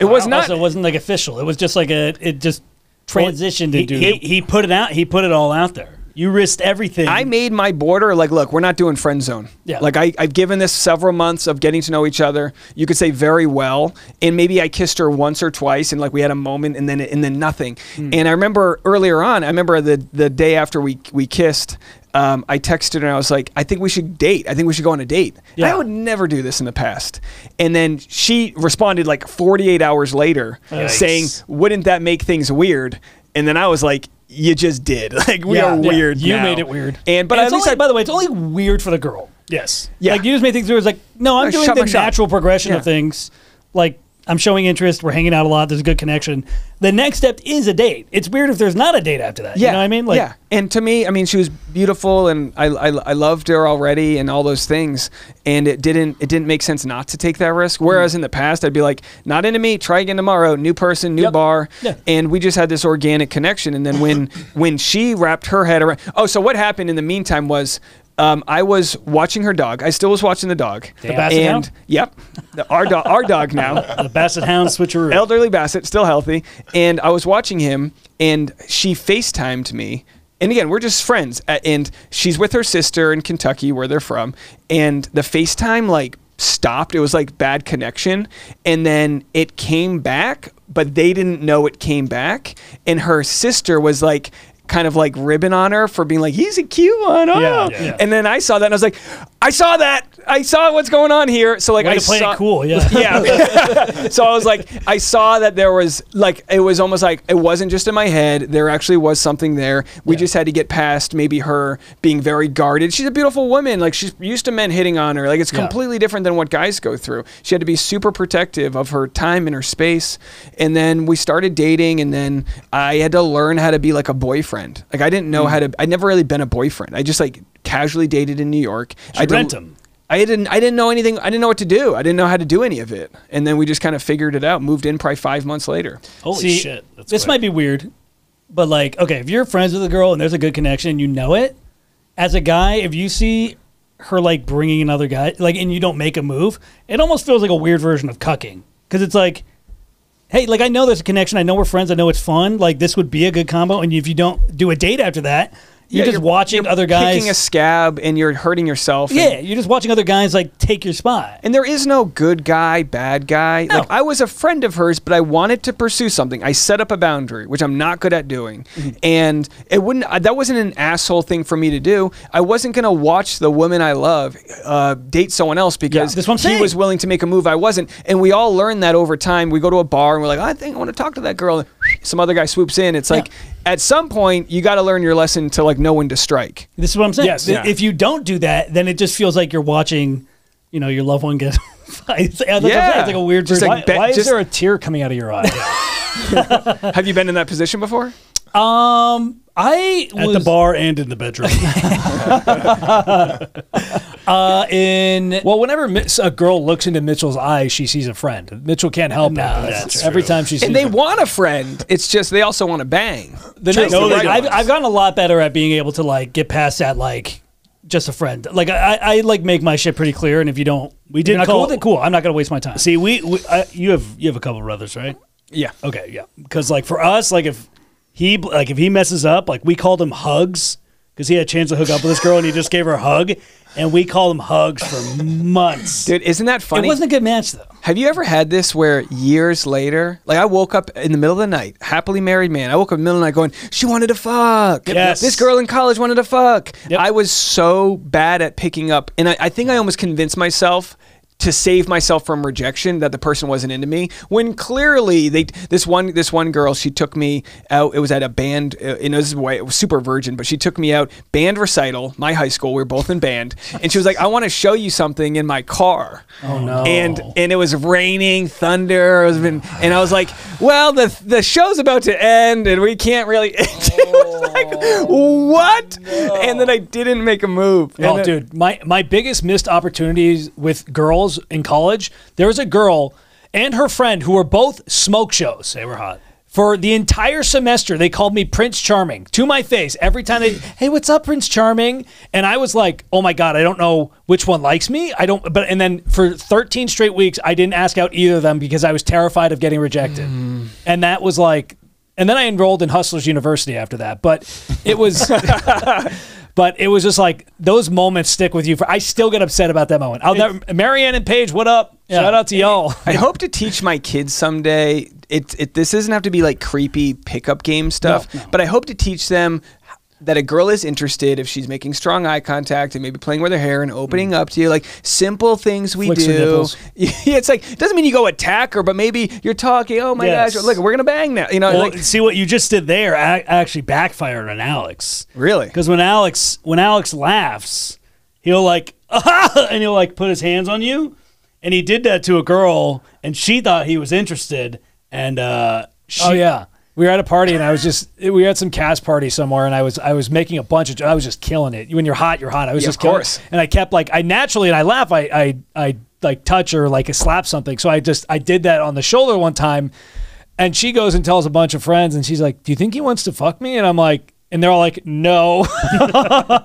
[SPEAKER 3] It was not.
[SPEAKER 5] Also, it wasn't like official. It was just like it just transitioned into. He put it out. He put it all out there. You risked everything.
[SPEAKER 3] I made my border like, look, we're not doing friend zone. Yeah. Like I've given this several months of getting to know each other. You could say very well, and maybe I kissed her once or twice, and like we had a moment, and then nothing. And I remember earlier on, the day after we kissed. I texted her and I was like, I think we should date. I think we should go on a date. Yeah. I would never do this in the past. And then she responded like 48 hours later saying, wouldn't that make things weird? And then I was like, you just did. Like, we are weird
[SPEAKER 2] You
[SPEAKER 3] now.
[SPEAKER 2] made it weird.
[SPEAKER 3] But at least
[SPEAKER 2] by the way, it's only weird for the girl.
[SPEAKER 5] Yes.
[SPEAKER 2] Yeah. Like, you just made things weird. It's like, no, I'm doing the natural progression of things. Like, I'm showing interest. We're hanging out a lot. There's a good connection. The next step is a date. It's weird if there's not a date after that. You know what I mean? Like,
[SPEAKER 3] And to me, I mean, she was beautiful, and I loved her already, and all those things. And it didn't make sense not to take that risk. Whereas in the past, I'd be like, not into me. Try again tomorrow. New person, new bar. Yeah. And we just had this organic connection. And then when she wrapped her head around. Oh, so what happened in the meantime was. I was watching her dog. I still was watching the dog.
[SPEAKER 2] The Basset Hound?
[SPEAKER 3] Yep. Our dog now.
[SPEAKER 5] The Basset Hound switcheroo.
[SPEAKER 3] Elderly Basset, still healthy. And I was watching him, and she FaceTimed me. And again, we're just friends. And she's with her sister in Kentucky, where they're from. And the FaceTime, like, stopped. It was like bad connection. And then it came back, but they didn't know it came back. And her sister was like, kind of like ribbing on her for being like, he's a cute one. Oh. Yeah. And then I saw that, and I was like, I saw that. I saw what's going on here. So like,
[SPEAKER 5] I saw it cool. Yeah.
[SPEAKER 3] Yeah. So I was like, I saw that there was like, it was almost like it wasn't just in my head. There actually was something there. We just had to get past maybe her being very guarded. She's a beautiful woman. Like, she's used to men hitting on her. Like, it's completely different than what guys go through. She had to be super protective of her time and her space. And then we started dating, and then I had to learn how to be like a boyfriend. Like, I didn't know how to. I'd never really been a boyfriend. I just like casually dated in New York.
[SPEAKER 5] I rent him.
[SPEAKER 3] I didn't know anything. I didn't know what to do. I didn't know how to do any of it. And then we just kind of figured it out. Moved in probably 5 months later.
[SPEAKER 5] Holy shit!
[SPEAKER 2] This might be weird, but like, okay, if you're friends with a girl and there's a good connection and you know it, as a guy, if you see her like bringing another guy, like, and you don't make a move, it almost feels like a weird version of cucking, because it's like, hey, like, I know there's a connection. I know we're friends. I know it's fun. Like, this would be a good combo. And if you don't do a date after that,
[SPEAKER 4] You're just watching other guys
[SPEAKER 3] picking a scab, and you're hurting yourself.
[SPEAKER 4] Yeah, you're just watching other guys like take your spot.
[SPEAKER 3] And there is no good guy, bad guy.
[SPEAKER 4] No.
[SPEAKER 3] Like, I was a friend of hers, but I wanted to pursue something. I set up a boundary, which I'm not good at doing, and it wouldn't. That wasn't an asshole thing for me to do. I wasn't gonna watch the woman I love date someone else because he was willing to make a move I wasn't. And we all learn that over time. We go to a bar and we're like, I think I want to talk to that girl. And some other guy swoops in. It's like, at some point, you got to learn your lesson to like know when to strike.
[SPEAKER 4] This is what I'm saying.
[SPEAKER 2] Yes.
[SPEAKER 4] If you don't do that, then it just feels like you're watching, your loved one get fights. It's like a weird.
[SPEAKER 2] Just like, why is there a tear coming out of your eye?
[SPEAKER 3] Have you been in that position before?
[SPEAKER 4] I was
[SPEAKER 5] at the bar and in the bedroom.
[SPEAKER 2] Whenever a girl looks into Mitchell's eyes, she sees a friend. Mitchell can't help it.
[SPEAKER 5] That's
[SPEAKER 2] Every
[SPEAKER 5] true.
[SPEAKER 2] time she sees
[SPEAKER 3] And they
[SPEAKER 2] her.
[SPEAKER 3] want a friend. It's just they also want to bang.
[SPEAKER 4] I've gotten a lot better at being able to like get past that like just a friend. Like I like make my shit pretty clear, and if you don't, you're not cool with it, cool. I'm not gonna waste my time.
[SPEAKER 5] See, you have a couple brothers, right?
[SPEAKER 3] Yeah.
[SPEAKER 5] Okay, yeah. Because like for us, like if he messes up, like we called him Hugs because he had a chance to hook up with this girl and he just gave her a hug, and we called him Hugs for months.
[SPEAKER 3] Dude, isn't that funny?
[SPEAKER 4] It wasn't a good match though.
[SPEAKER 3] Have you ever had this where years later, like I woke up in the middle of the night, happily married man, I woke up in the middle of the night going, she wanted to fuck.
[SPEAKER 5] Yes.
[SPEAKER 3] This girl in college wanted to fuck.
[SPEAKER 4] Yep.
[SPEAKER 3] I was so bad at picking up, and I think I almost convinced myself to save myself from rejection that the person wasn't into me, when clearly this one girl, she took me out. It was at a band, it was super virgin, but she took me out, band recital, my high school, we were both in band, and she was like, I want to show you something in my car.
[SPEAKER 2] Oh no.
[SPEAKER 3] And it was raining, thunder, and I was like, well, the show's about to end and we can't really. It was like, what? No. And then I didn't make a move.
[SPEAKER 2] Oh, dude, my biggest missed opportunities with girls in college, there was a girl and her friend who were both smoke shows.
[SPEAKER 5] They were hot.
[SPEAKER 2] For the entire semester, they called me Prince Charming to my face. Every time hey, what's up, Prince Charming? And I was like, oh my God, I don't know which one likes me. And then for 13 straight weeks, I didn't ask out either of them because I was terrified of getting rejected. And that was like, and then I enrolled in Hustlers University after that. But it was... But it was just like those moments stick with you. I still get upset about that moment. Marianne and Paige, what up? Yeah. Shout out to y'all.
[SPEAKER 3] I hope to teach my kids someday. This doesn't have to be like creepy pickup game stuff, but I hope to teach them that a girl is interested if she's making strong eye contact and maybe playing with her hair and opening up to you, like simple things we do. Yeah, it's like, it doesn't mean you go attack her, but maybe you're talking, oh my gosh, look, we're gonna bang now.
[SPEAKER 5] Well, see what you just did there actually backfired on Alex.
[SPEAKER 3] Really?
[SPEAKER 5] Because when Alex laughs, he'll like and he'll like put his hands on you, and he did that to a girl, and she thought he was interested, and
[SPEAKER 2] we were at a party and we were at some cast party somewhere, and I was making a bunch of, I was just killing it. When you're hot, you're hot. I was just killing it. And I kept like, I naturally, and I laugh, I like touch or like slap something. So I did that on the shoulder one time, and she goes and tells a bunch of friends, and she's like, do you think he wants to fuck me? And I'm like, and they're all like, no.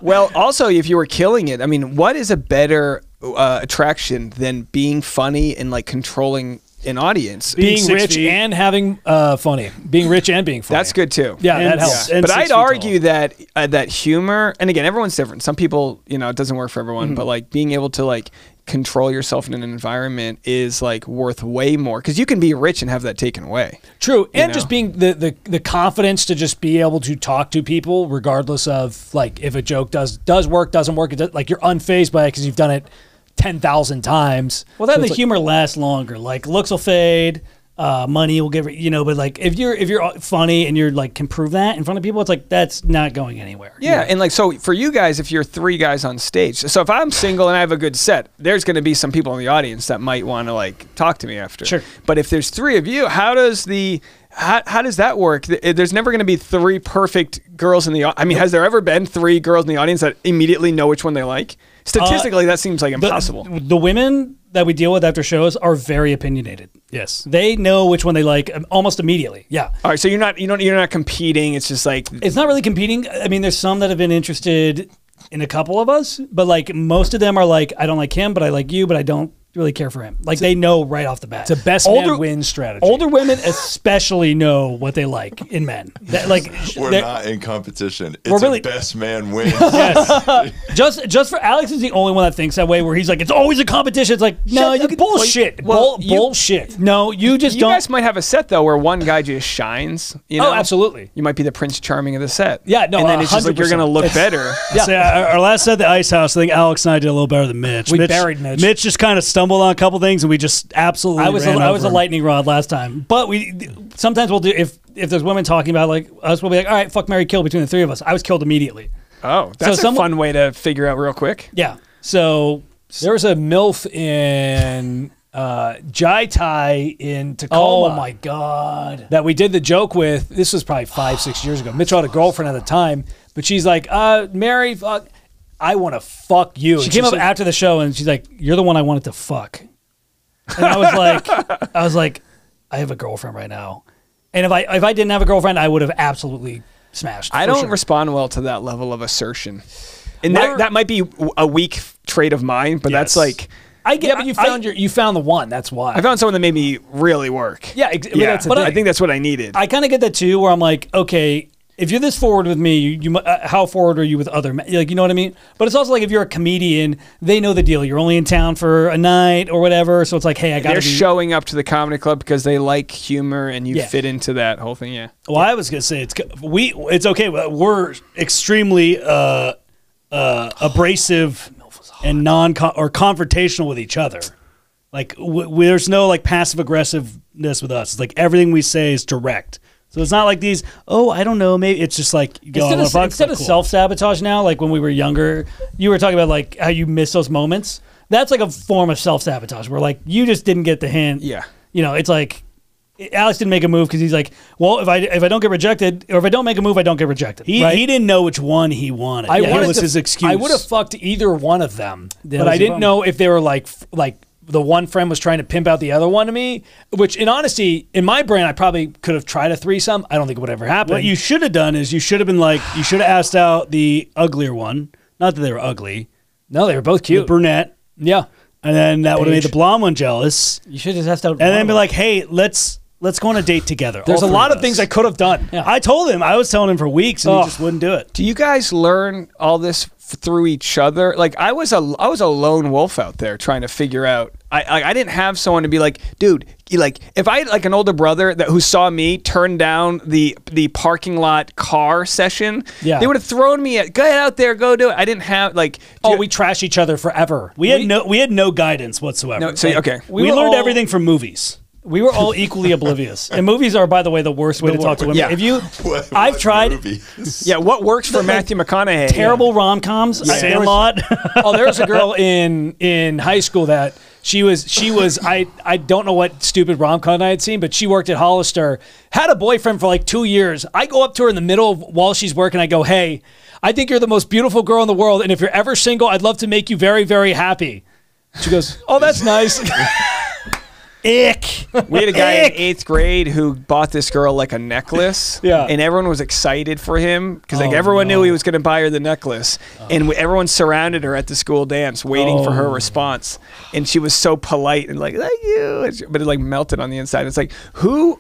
[SPEAKER 3] Well, also, if you were killing it, I mean, what is a better attraction than being funny and like controlling an audience?
[SPEAKER 2] Being rich and having funny. Being rich and being funny.
[SPEAKER 3] That's good too.
[SPEAKER 2] Yeah, that helps.
[SPEAKER 3] Yeah. But I'd argue that that humor, and again, everyone's different. Some people, it doesn't work for everyone, but like being able to like control yourself in an environment is like worth way more, because you can be rich and have that taken away.
[SPEAKER 2] True. And just being the confidence to just be able to talk to people regardless of like if a joke does work, doesn't work, like you're unfazed by it because you've done it 10,000 times.
[SPEAKER 4] Well, then the humor lasts longer. Like looks will fade, money will get, but like if you're funny and you're like can prove that in front of people, it's like that's not going anywhere.
[SPEAKER 3] Yeah, and like so for you guys, if you're 3 guys on stage, so if I'm single and I have a good set, there's going to be some people in the audience that might want to like talk to me after.
[SPEAKER 4] Sure.
[SPEAKER 3] But if there's 3 of you, how does that work? There's never going to be 3 perfect girls in the audience. I mean, has there ever been 3 girls in the audience that immediately know which one they like? Statistically, that seems like impossible.
[SPEAKER 4] The women that we deal with after shows are very opinionated.
[SPEAKER 5] Yes,
[SPEAKER 4] they know which one they like almost immediately. Yeah.
[SPEAKER 3] All right, so you're not competing. It's just like
[SPEAKER 4] it's not really competing. I mean, there's some that have been interested in a couple of us, but like most of them are like, I don't like him, but I like you, but I don't really care for him. Like they know right off the bat.
[SPEAKER 2] It's a best man win strategy.
[SPEAKER 4] Older women especially know what they like in men.
[SPEAKER 1] We're not in competition. It's
[SPEAKER 4] really,
[SPEAKER 1] a best man win.
[SPEAKER 4] Yes. just for Alex is the only one that thinks that way. Where he's like, it's always a competition. It's like, no, you
[SPEAKER 2] bullshit. Bullshit.
[SPEAKER 4] No, you just don't.
[SPEAKER 3] You guys might have a set though where one guy just shines. You know?
[SPEAKER 2] Oh, absolutely.
[SPEAKER 3] You might be the Prince Charming of the set.
[SPEAKER 2] Yeah, no,
[SPEAKER 3] and then it's just like you're gonna look better.
[SPEAKER 4] Yeah. So, our last set at the Ice House, I think Alex and I did a little better than Mitch.
[SPEAKER 2] We buried Mitch.
[SPEAKER 4] Mitch just kind of stumbled on a couple things, and we just absolutely. I was a lightning rod last time, but sometimes we'll do if there's women talking about like us, we'll be like, all right, fuck, marry, kill between the three of us. I was killed immediately.
[SPEAKER 3] Oh, that's a fun way to figure out real quick.
[SPEAKER 4] Yeah. So
[SPEAKER 2] there was a MILF in Jai Tai in Tacoma.
[SPEAKER 4] Oh my God.
[SPEAKER 2] That we did the joke with. This was probably 5-6 years ago. Mitchell had a girlfriend at the time, but she's like, Mary, I want to fuck you.
[SPEAKER 4] She came up after the show and she's like, you're the one I wanted to fuck. And I was like, I have a girlfriend right now. And if I didn't have a girlfriend, I would have absolutely smashed.
[SPEAKER 3] I don't respond well to that level of assertion. And that might be a weak trait of mine, but that's like...
[SPEAKER 2] but you found the one. That's why.
[SPEAKER 3] I found someone that made me really work.
[SPEAKER 2] Yeah,
[SPEAKER 3] but I think that's what I needed.
[SPEAKER 4] I kind of get that too, where I'm like, okay, if you're this forward with me, you how forward are you with other men? Like, you know what I mean? But it's also like if you're a comedian, they know the deal. You're only in town for a night or whatever, so it's like, hey,
[SPEAKER 3] They're showing up to the comedy club because they like humor and you fit into that whole thing. Yeah.
[SPEAKER 4] Well, I was gonna say it's okay. We're extremely abrasive and confrontational with each other. Like there's no like passive aggressiveness with us. It's like everything we say is direct. So it's not like these, I don't know, maybe it's just like, instead of self-sabotage now, like when we were younger, you were talking about like how you miss those moments. That's like a form of self-sabotage where like you just didn't get the hint.
[SPEAKER 3] Yeah.
[SPEAKER 4] You know, it's like Alex didn't make a move because he's like, well, if I don't get rejected, or if I don't make a move, I don't get rejected. He didn't know which one he wanted. That was his excuse.
[SPEAKER 2] I would have fucked either one of them, but I didn't know if they were like the one friend was trying to pimp out the other one to me, which in honesty, in my brain, I probably could have tried a threesome. I don't think it would ever happen.
[SPEAKER 4] What you should have done is you should have asked out the uglier one. Not that they were ugly.
[SPEAKER 2] No, they were both cute.
[SPEAKER 4] The brunette.
[SPEAKER 2] Yeah.
[SPEAKER 4] And then that would have made the blonde one jealous.
[SPEAKER 2] You should have asked out.
[SPEAKER 4] And then be like, hey, let's go on a date together.
[SPEAKER 2] There's a lot of things I could have done.
[SPEAKER 4] Yeah. I told him. I was telling him for weeks, and he just wouldn't do it.
[SPEAKER 3] Do you guys learn all this through each other? Like I was a lone wolf out there trying to figure out. I didn't have someone to be like, dude, like if I had like an older brother who saw me turn down the parking lot car session, they would have thrown me go ahead out there, go do it. I didn't have like
[SPEAKER 2] we trash each other forever.
[SPEAKER 4] We had no guidance whatsoever.
[SPEAKER 3] No, so okay.
[SPEAKER 4] We learned everything from movies.
[SPEAKER 2] We were all equally oblivious. And movies are, by the way, the worst way to talk to women.
[SPEAKER 3] Yeah.
[SPEAKER 2] I've tried.
[SPEAKER 3] Yeah, what works for Matthew McConaughey?
[SPEAKER 4] Terrible rom-coms.
[SPEAKER 2] Yeah.
[SPEAKER 4] Sandlot.
[SPEAKER 2] There was a girl in high school that she was I don't know what stupid rom-com I had seen, but she worked at Hollister, had a boyfriend for like 2 years. I go up to her in the middle while she's working. I go, hey, I think you're the most beautiful girl in the world, and if you're ever single, I'd love to make you very, very happy. She goes, oh, that's nice.
[SPEAKER 4] Ick.
[SPEAKER 3] We had a guy in 8th grade who bought this girl like a necklace.
[SPEAKER 2] Yeah.
[SPEAKER 3] And everyone was excited for him because like everyone knew he was going to buy her the necklace. And everyone surrounded her at the school dance waiting for her response. And she was so polite and like, thank you. But it like melted on the inside. It's like, who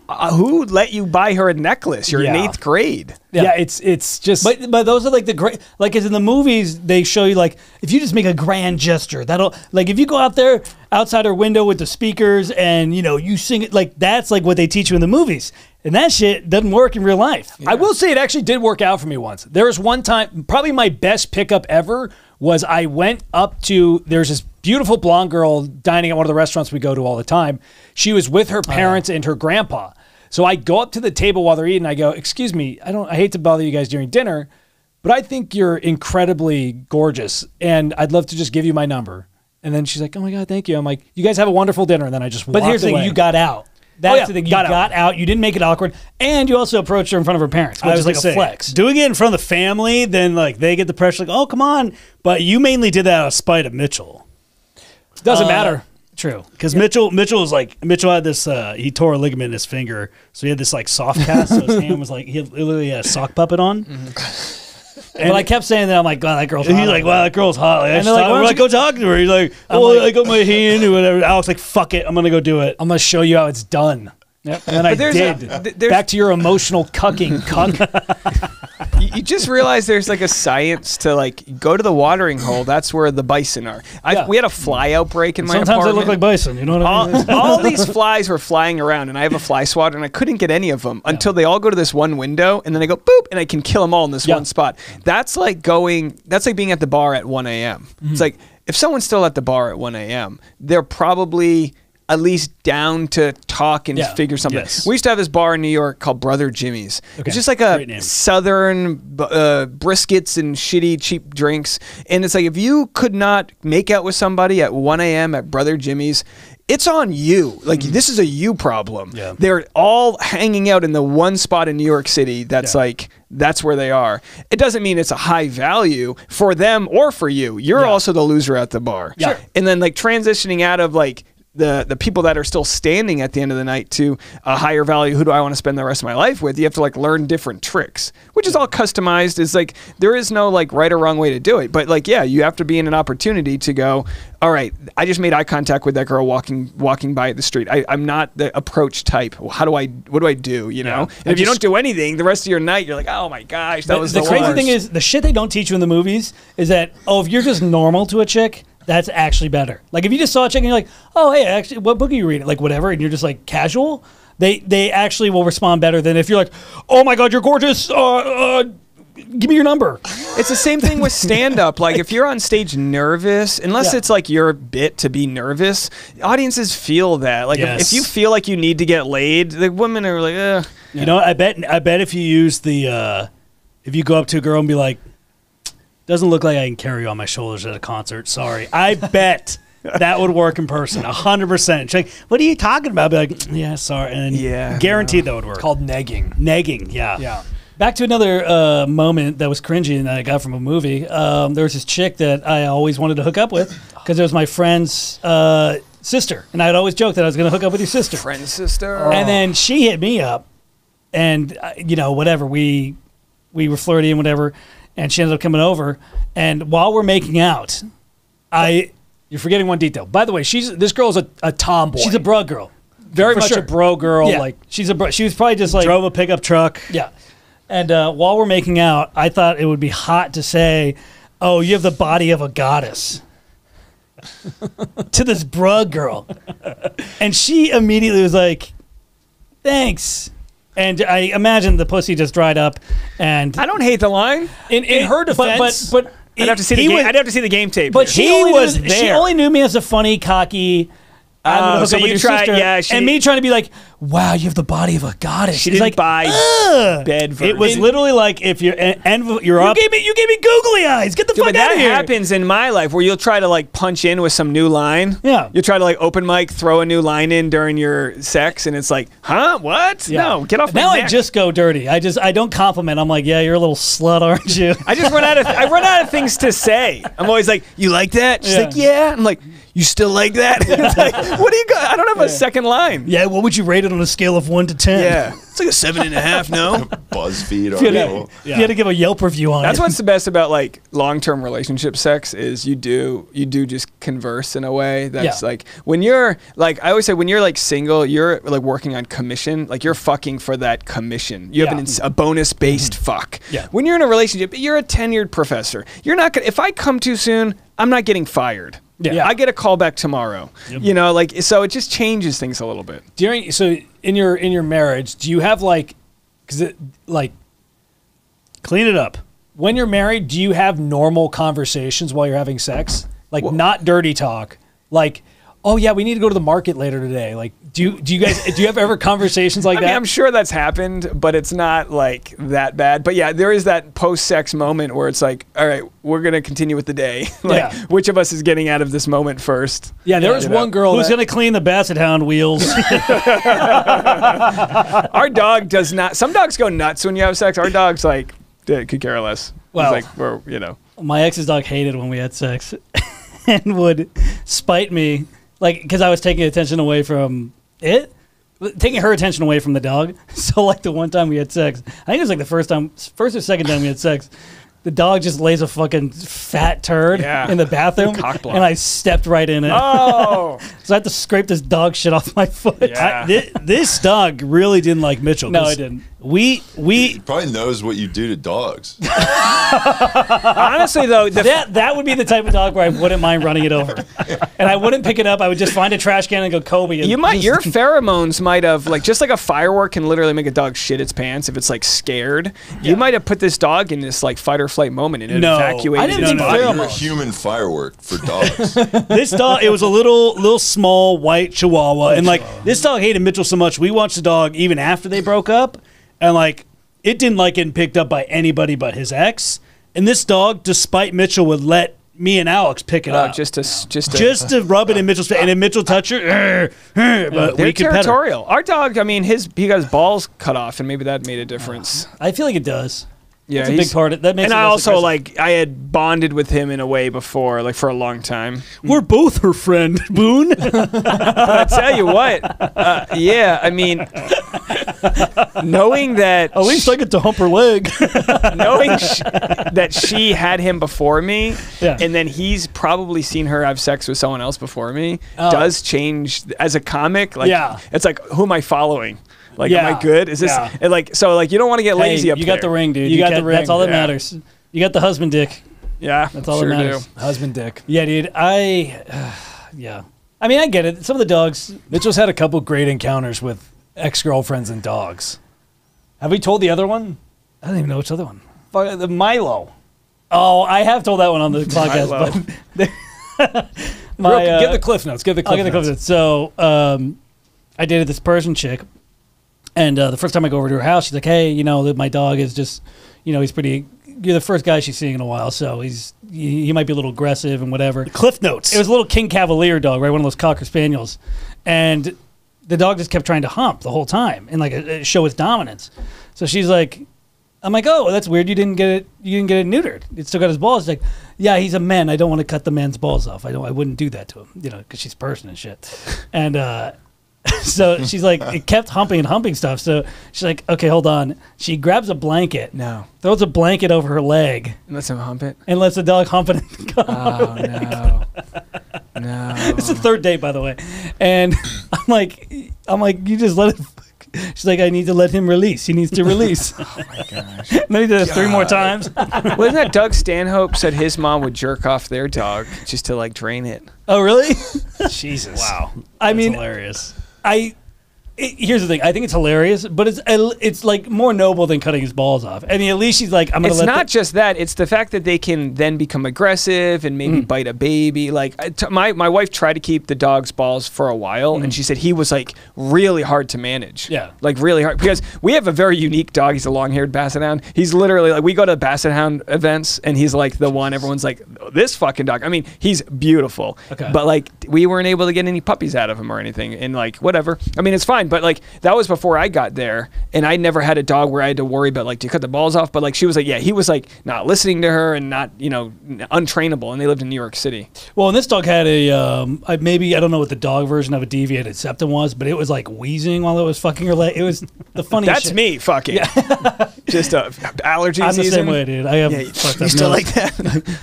[SPEAKER 3] let you buy her a necklace? You're in 8th grade.
[SPEAKER 2] Yeah, it's just.
[SPEAKER 4] But those are like the great, like as in the movies, they show you like if you just make a grand gesture, that'll like if you go out there outside her window with the speakers and you sing it, like that's like what they teach you in the movies, and that shit doesn't work in real life.
[SPEAKER 2] Yeah. I will say it actually did work out for me once. There was one time, probably my best pickup ever was I went up to there's this beautiful blonde girl dining at one of the restaurants we go to all the time. She was with her parents and her grandpa. So I go up to the table while they're eating. I go, excuse me, I hate to bother you guys during dinner, but I think you're incredibly gorgeous, and I'd love to just give you my number. And then she's like, oh my God, thank you. I'm like, you guys have a wonderful dinner. And then I just walked away.
[SPEAKER 4] But here's the thing, you got out. That's the thing. You got out. You didn't make it awkward. And you also approached her in front of her parents, which is like a flex.
[SPEAKER 5] Doing it in front of the family, then like they get the pressure, like, oh, come on. But you mainly did that out of spite of Mitchell.
[SPEAKER 2] Doesn't matter.
[SPEAKER 4] True.
[SPEAKER 5] Because Mitchell had this, he tore a ligament in his finger. So he had this like soft cast. So his hand was like, he literally had a sock puppet on. Mm-hmm.
[SPEAKER 2] But I kept saying that. I'm like, God, that girl's hot.
[SPEAKER 4] He's like, wow, that girl's hot. Like,
[SPEAKER 2] and they're like,
[SPEAKER 4] we're like, go talk to her. He's like, I got my hand or whatever. Alex like, fuck it, I'm gonna go do it.
[SPEAKER 2] I'm gonna show you how it's done. Yep. And then I did. Back to your emotional cucking, cuck.
[SPEAKER 3] You just realize there's like a science to like go to the watering hole. That's where the bison are. We had a fly outbreak in my apartment.
[SPEAKER 2] Sometimes they look like bison. You know what I mean?
[SPEAKER 3] All these flies were flying around, and I have a fly swatter, and I couldn't get any of them until they all go to this one window, and then they go boop, and I can kill them all in this one spot. That's like being at the bar at 1 a.m. It's like if someone's still at the bar at 1 a.m., they're probably at least down to talk and figure something. Yes. We used to have this bar in New York called Brother Jimmy's. Okay. It's just like a southern briskets and shitty cheap drinks. And it's like if you could not make out with somebody at 1 a.m. at Brother Jimmy's, it's on you. Like this is a you problem. Yeah. They're all hanging out in the one spot in New York City that's like that's where they are. It doesn't mean it's a high value for them or for you. You're also the loser at the bar. Yeah. And then like transitioning out of like the people that are still standing at the end of the night to a higher value, who do I want to spend the rest of my life with? You have to like learn different tricks, which is all customized. It's like there is no like right or wrong way to do it. But like, yeah, you have to be in an opportunity to go, all right, I just made eye contact with that girl walking by the street. I'm not the approach type. What do I do? You know? And if you don't do anything, the rest of your night, you're like, oh my gosh, that was the
[SPEAKER 2] crazy
[SPEAKER 3] worst.
[SPEAKER 2] thing is the shit they don't teach you in the movies is that, if you're just normal to a chick, that's actually better. Like if you just saw a chick and you're like, oh hey, actually, what book are you reading? Like whatever, and you're just like casual. They actually will respond better than if you're like, oh my god, you're gorgeous. Give me your number.
[SPEAKER 3] It's the same thing with stand-up. Like if you're on stage nervous, unless it's like your bit to be nervous, audiences feel that. Like if you feel like you need to get laid, the women are like, eh.
[SPEAKER 2] You know, I bet if you use the, if you go up to a girl and be like, doesn't look like I can carry you on my shoulders at a concert. Sorry. I bet that would work in person, 100%. She's like, what are you talking about? I'd be like, yeah, sorry. And guaranteed that would work.
[SPEAKER 5] It's called negging.
[SPEAKER 2] Negging, yeah. Back to another moment that was cringy and that I got from a movie. There was this chick that I always wanted to hook up with because it was my friend's sister. And I'd always joke that I was going to hook up with your sister.
[SPEAKER 3] Friend's sister.
[SPEAKER 2] And then she hit me up and, whatever. We were flirty and whatever. And she ended up coming over, and while we're making out,
[SPEAKER 5] you're forgetting one detail. By the way, this girl's a tomboy.
[SPEAKER 2] She's a bro girl,
[SPEAKER 5] very much a bro girl.
[SPEAKER 2] Yeah.
[SPEAKER 5] Like
[SPEAKER 2] she was probably just like
[SPEAKER 4] drove a pickup truck.
[SPEAKER 2] Yeah, and while we're making out, I thought it would be hot to say, "Oh, you have the body of a goddess." to this bro girl, and she immediately was like, "Thanks." And I imagine the pussy just dried up, and
[SPEAKER 3] I don't hate the line.
[SPEAKER 5] In her defense,
[SPEAKER 2] but
[SPEAKER 3] I'd have to see the game tape.
[SPEAKER 2] But she only knew me as a funny, cocky.
[SPEAKER 3] So you tried,
[SPEAKER 2] and me trying to be like, wow, you have the body of a goddess.
[SPEAKER 3] She didn't
[SPEAKER 2] like,
[SPEAKER 3] buy bed version.
[SPEAKER 2] It was literally like if you're up. You gave me googly eyes. Get the fuck out of here.
[SPEAKER 3] That happens in my life where you'll try to like punch in with some new line.
[SPEAKER 2] Yeah.
[SPEAKER 3] You'll try to like open mic, throw a new line in during your sex, and it's like, huh? What? Yeah. No, get off my neck.
[SPEAKER 2] Now I just go dirty. I don't compliment. I'm like, yeah, you're a little slut, aren't you?
[SPEAKER 3] I run out of things to say. I'm always like, you like that? She's like, yeah. I'm like, you still like that? It's like, what do you got? I don't have a second line.
[SPEAKER 2] Yeah, what would you rate it on a scale of 1 to 10?
[SPEAKER 3] Yeah, it's like a 7.5. No,
[SPEAKER 1] BuzzFeed article.
[SPEAKER 2] If you had to give a Yelp review on
[SPEAKER 3] That's
[SPEAKER 2] it.
[SPEAKER 3] what's the best about like long-term relationship sex is you do just converse in a way that's like when you're like I always say when you're like single, you're like working on commission. Like you're fucking for that commission. You have a bonus-based fuck.
[SPEAKER 2] Yeah.
[SPEAKER 3] When you're in a relationship, you're a tenured professor. You're not gonna. If I come too soon, I'm not getting fired. Yeah. I get a call back tomorrow. Yep. You know, like so it just changes things a little bit.
[SPEAKER 5] In your marriage, do you have like
[SPEAKER 2] clean it up.
[SPEAKER 5] When you're married, do you have normal conversations while you're having sex? Like not dirty talk. Like, oh yeah, we need to go to the market later today. Like, do you guys do you have ever conversations like that?
[SPEAKER 3] Mean, I'm sure that's happened, but it's not like that bad. But yeah, there is that post-sex moment where it's like, all right, we're gonna continue with the day. Like, which of us is getting out of this moment first?
[SPEAKER 5] Yeah, there was one girl
[SPEAKER 2] who's gonna clean the Basset Hound wheels.
[SPEAKER 3] Our dog does not. Some dogs go nuts when you have sex. Our dog's like, could care less.
[SPEAKER 2] Well,
[SPEAKER 3] it's like
[SPEAKER 2] my ex's dog hated when we had sex, and would spite me. Like, because I was taking attention away from taking her attention away from the dog. So, like, the one time we had sex, I think it was like the first or second time we had sex,
[SPEAKER 4] the dog just lays a fucking fat turd in the bathroom, and I stepped right in it.
[SPEAKER 3] Oh,
[SPEAKER 4] so I had to scrape this dog shit off my foot.
[SPEAKER 3] Yeah.
[SPEAKER 2] This dog really didn't like Mitchell.
[SPEAKER 4] No, I didn't.
[SPEAKER 1] He probably knows what you do to dogs.
[SPEAKER 3] honestly though,
[SPEAKER 4] that would be the type of dog where I wouldn't mind running it over, and I wouldn't pick it up. I would just find a trash can and go Kobe. And
[SPEAKER 3] your pheromones might have just like a firework can literally make a dog shit its pants if it's like scared. You might have put this dog in this like fight or flight moment and it evacuated.
[SPEAKER 4] I didn't think
[SPEAKER 1] You're a human firework for dogs.
[SPEAKER 2] This dog, it was a little small white Chihuahua, and like this dog hated Mitchell so much. We watched the dog even after they broke up, and like it didn't like getting picked up by anybody but his ex. And this dog, despite Mitchell, would let me and Alex pick it up
[SPEAKER 3] just
[SPEAKER 2] to rub it in Mitchell's face, and then Mitchell touch her. But
[SPEAKER 3] they're
[SPEAKER 2] we could pet her.
[SPEAKER 3] territorial. Our dog, I mean, he got his balls cut off, and maybe that made a difference.
[SPEAKER 4] I feel like it does.
[SPEAKER 3] Yeah,
[SPEAKER 4] it's a big part of it. That makes
[SPEAKER 3] and
[SPEAKER 4] it
[SPEAKER 3] I
[SPEAKER 4] less
[SPEAKER 3] also
[SPEAKER 4] aggressive.
[SPEAKER 3] I had bonded with him in a way before, like for a long time.
[SPEAKER 2] We're both her friend, Boone.
[SPEAKER 3] I tell you what, yeah, I mean, knowing that
[SPEAKER 2] At least I get to hump her leg.
[SPEAKER 3] knowing that she had him before me,
[SPEAKER 4] Yeah.
[SPEAKER 3] and then he's probably seen her have sex with someone else before me, does change as a comic. Like, it's like, who am I following? Like, am I good? Is this and like so? Like, you don't want to get lazy up
[SPEAKER 4] you
[SPEAKER 3] there.
[SPEAKER 4] got the ring, dude.
[SPEAKER 2] You got the ring.
[SPEAKER 4] That's all that matters. You got the husband dick.
[SPEAKER 3] Yeah,
[SPEAKER 4] That's all
[SPEAKER 3] sure
[SPEAKER 4] that matters.
[SPEAKER 3] do.
[SPEAKER 2] Husband dick.
[SPEAKER 4] Yeah, dude. Yeah. I mean, I get it. Some of the dogs.
[SPEAKER 2] Mitchell's had a couple great encounters with ex-girlfriends and dogs. Have we told the other one?
[SPEAKER 4] I don't even know which other one.
[SPEAKER 2] The Milo.
[SPEAKER 4] Oh, I have told that one on the podcast. But
[SPEAKER 2] Give the cliff notes. Give the cliff
[SPEAKER 4] I'll get the cliff
[SPEAKER 2] notes.
[SPEAKER 4] notes. So, I dated this Persian chick, and the first time I go over to her house, she's like, "Hey, you know, my dog is just, you know, he's pretty. You're the first guy she's seeing in a while, so he might be a little aggressive and whatever."
[SPEAKER 2] Cliff notes.
[SPEAKER 4] It was a little King Cavalier dog, right? One of those Cocker Spaniels, and the dog just kept trying to hump the whole time and like show its dominance. So she's like, I'm like, "Oh, that's weird. You didn't get it neutered. It still got his balls." She's like, "Yeah, he's a man. I don't want to cut the man's balls off. I wouldn't do that to him, you know, because she's Persian and shit." And so she's like, it kept humping and humping stuff. So she's like, "Okay, hold on." She grabs a blanket, throws a blanket over her leg,
[SPEAKER 3] And lets him hump it.
[SPEAKER 4] and lets the dog hump it.
[SPEAKER 3] Oh no, no.
[SPEAKER 4] It's the third date, by the way, and I'm like, you just let it. She's like, "I need to let him release. He needs to release."
[SPEAKER 3] Oh my gosh.
[SPEAKER 4] And then he did it 3 more times.
[SPEAKER 3] Wasn't that Doug Stanhope said his mom would jerk off their dog just to like drain it?
[SPEAKER 4] Oh, really?
[SPEAKER 2] Jesus.
[SPEAKER 4] Wow.
[SPEAKER 2] That's
[SPEAKER 4] mean,
[SPEAKER 2] hilarious.
[SPEAKER 4] here's the thing. I think it's hilarious, but it's like more noble than cutting his balls off. I mean, at least she's like, I'm gonna.
[SPEAKER 3] It's not just that. It's the fact that they can then become aggressive and maybe bite a baby. Like my wife tried to keep the dog's balls for a while, and she said he was like really hard to manage.
[SPEAKER 4] Yeah.
[SPEAKER 3] Like really hard, because we have a very unique dog. He's a long-haired Basset Hound. He's literally like, we go to Basset Hound events, and he's like the one everyone's like, this fucking dog. I mean, he's beautiful.
[SPEAKER 4] Okay.
[SPEAKER 3] But like we weren't able to get any puppies out of him or anything, and like whatever. I mean, it's fine. But like that was before I got there, and I never had a dog where I had to worry about like, do you cut the balls off? But like she was like, yeah, he was like not listening to her and not, you know, untrainable, and they lived in New York City.
[SPEAKER 4] Well, and this dog had I don't know what the dog version of a deviated septum was, but it was like wheezing while it was fucking her leg. It was the funniest
[SPEAKER 3] That's
[SPEAKER 4] shit.
[SPEAKER 3] me fucking. Just allergy
[SPEAKER 4] I'm the
[SPEAKER 3] season.
[SPEAKER 4] same way, dude. I have fucked up
[SPEAKER 3] you still
[SPEAKER 4] nose.
[SPEAKER 3] like that?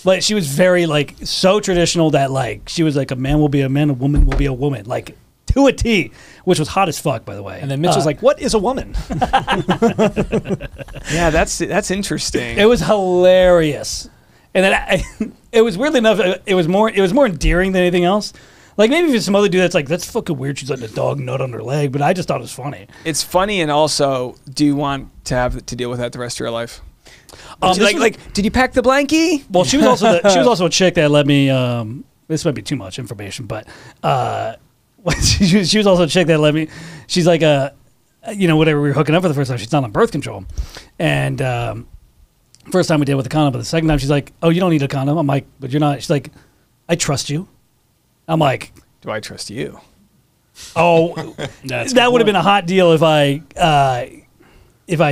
[SPEAKER 4] But she was very like so traditional that like she was like, a man will be a man, a woman will be a woman, like to a T, which was hot as fuck, by the way.
[SPEAKER 2] And then Mitch was like, "What is a woman?"
[SPEAKER 3] Yeah, that's interesting.
[SPEAKER 4] It was hilarious, and then it was weirdly enough, it was more endearing than anything else. Like maybe if it's some other dude that's like, that's fucking weird, she's letting a dog nut on her leg, but I just thought it was funny.
[SPEAKER 3] It's funny, and also, do you want to have to deal with that the rest of your life? Did you pack the blankie?
[SPEAKER 4] Well, she was also a chick that let me. This might be too much information, but she was also a chick that let me. She's like whatever, we were hooking up for the first time. She's not on birth control, and first time we did with a condom, but the second time she's like, "Oh, you don't need a condom." I'm like, "But you're not." She's like, "I trust you." I'm like,
[SPEAKER 3] Do I trust you?
[SPEAKER 4] "Oh, that would have been a hot deal if I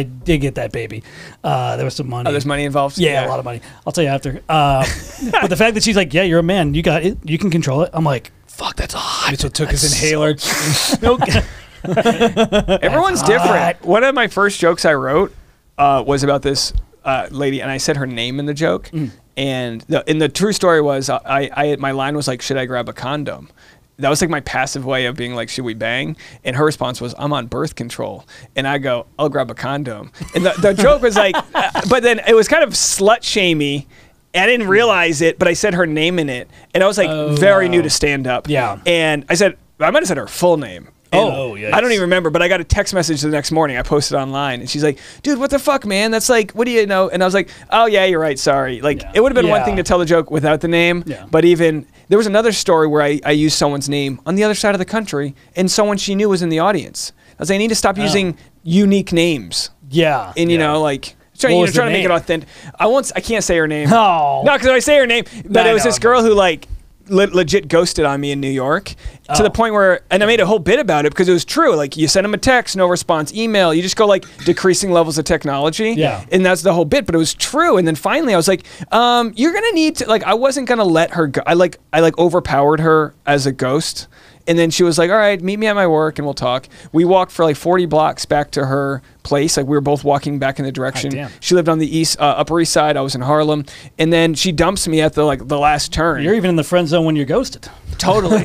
[SPEAKER 4] did get that baby." There was some money.
[SPEAKER 3] Oh, there's money involved?
[SPEAKER 4] Yeah, a lot of money. I'll tell you after. But the fact that she's like, "Yeah, you're a man. You got it. You can control it." I'm like, "Fuck, that's hot."
[SPEAKER 2] Mitchell took his inhaler.
[SPEAKER 3] Everyone's different. One of my first jokes I wrote was about this lady, and I said her name in the joke. And the true story was, my line was like, should I grab a condom? That was like my passive way of being like, should we bang? And her response was, I'm on birth control. And I go, I'll grab a condom. And the joke was like, but then it was kind of slut-shamey. I didn't realize it, but I said her name in it. And I was like very new to stand-up.
[SPEAKER 2] Yeah.
[SPEAKER 3] And I might have said her full name.
[SPEAKER 2] Yes.
[SPEAKER 3] I don't even remember, but I got a text message the next morning. I posted online, and she's like, dude, what the fuck, man? That's like, what do you know? And I was like, oh, yeah, you're right. Sorry. Like, it would have been one thing to tell the joke without the name, but even, there was another story where I used someone's name on the other side of the country, and someone she knew was in the audience. I was like, I need to stop using unique names.
[SPEAKER 2] Yeah.
[SPEAKER 3] And, you know, like... trying to make it authentic. I can't say her name.
[SPEAKER 2] No,
[SPEAKER 3] because I say her name, but it was this girl who like legit ghosted on me in New York to the point where, and I made a whole bit about it because it was true. Like you send them a text, no response, email, you just go like decreasing levels of technology.
[SPEAKER 2] Yeah.
[SPEAKER 3] And that's the whole bit, but it was true. And then finally I was like, you're going to need to, like, I wasn't going to let her go. I overpowered her as a ghost. And then she was like, all right, meet me at my work and we'll talk. We walked for like 40 blocks back to her place. Like we were both walking back in the direction. She lived on the Upper East Side. I was in Harlem. And then she dumps me at the last turn.
[SPEAKER 4] You're even in the friend zone when you're ghosted.
[SPEAKER 3] Totally.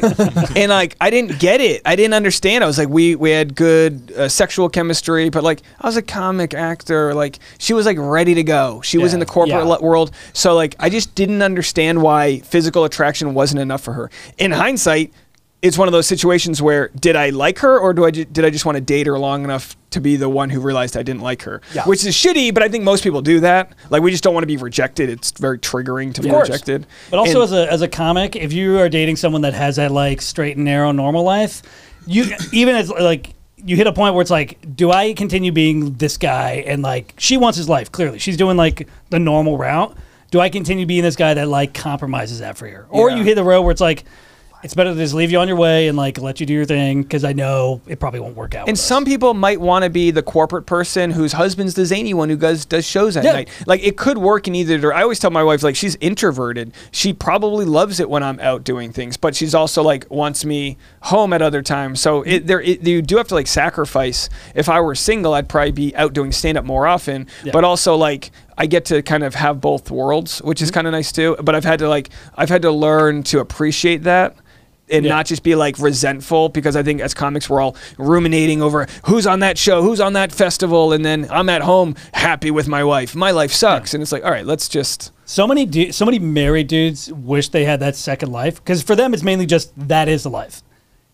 [SPEAKER 3] And like, I didn't get it. I didn't understand. I was like, we had good sexual chemistry, but like I was a comic actor. Like she was like ready to go. She was in the corporate world. So like, I just didn't understand why physical attraction wasn't enough for her. In hindsight, it's one of those situations where did I like her or did I just want to date her long enough to be the one who realized I didn't like her? Yeah. Which is shitty, but I think most people do that. Like we just don't want to be rejected. It's very triggering to be rejected.
[SPEAKER 4] But also as a comic, if you are dating someone that has that like straight and narrow normal life, you even as like you hit a point where it's like, do I continue being this guy? And like she wants his life, clearly. She's doing like the normal route. Do I continue being this guy that like compromises that for her? Or you hit the road where it's like, it's better to just leave you on your way and like let you do your thing because I know it probably won't work out.
[SPEAKER 3] And some people might want to be the corporate person whose husband's the zany one who does shows at night. Like it could work in either direction. I always tell my wife like she's introverted. She probably loves it when I'm out doing things, but she's also like wants me home at other times. So you do have to like sacrifice. If I were single, I'd probably be out doing stand up more often. But also like I get to kind of have both worlds, which is kind of nice too. But I've had to learn to appreciate that. And not just be like resentful, because I think as comics we're all ruminating over who's on that show, who's on that festival, and then I'm at home happy with my wife. My life sucks, and it's like, all right, let's just.
[SPEAKER 4] So many married dudes wish they had that second life because for them it's mainly just that is the life.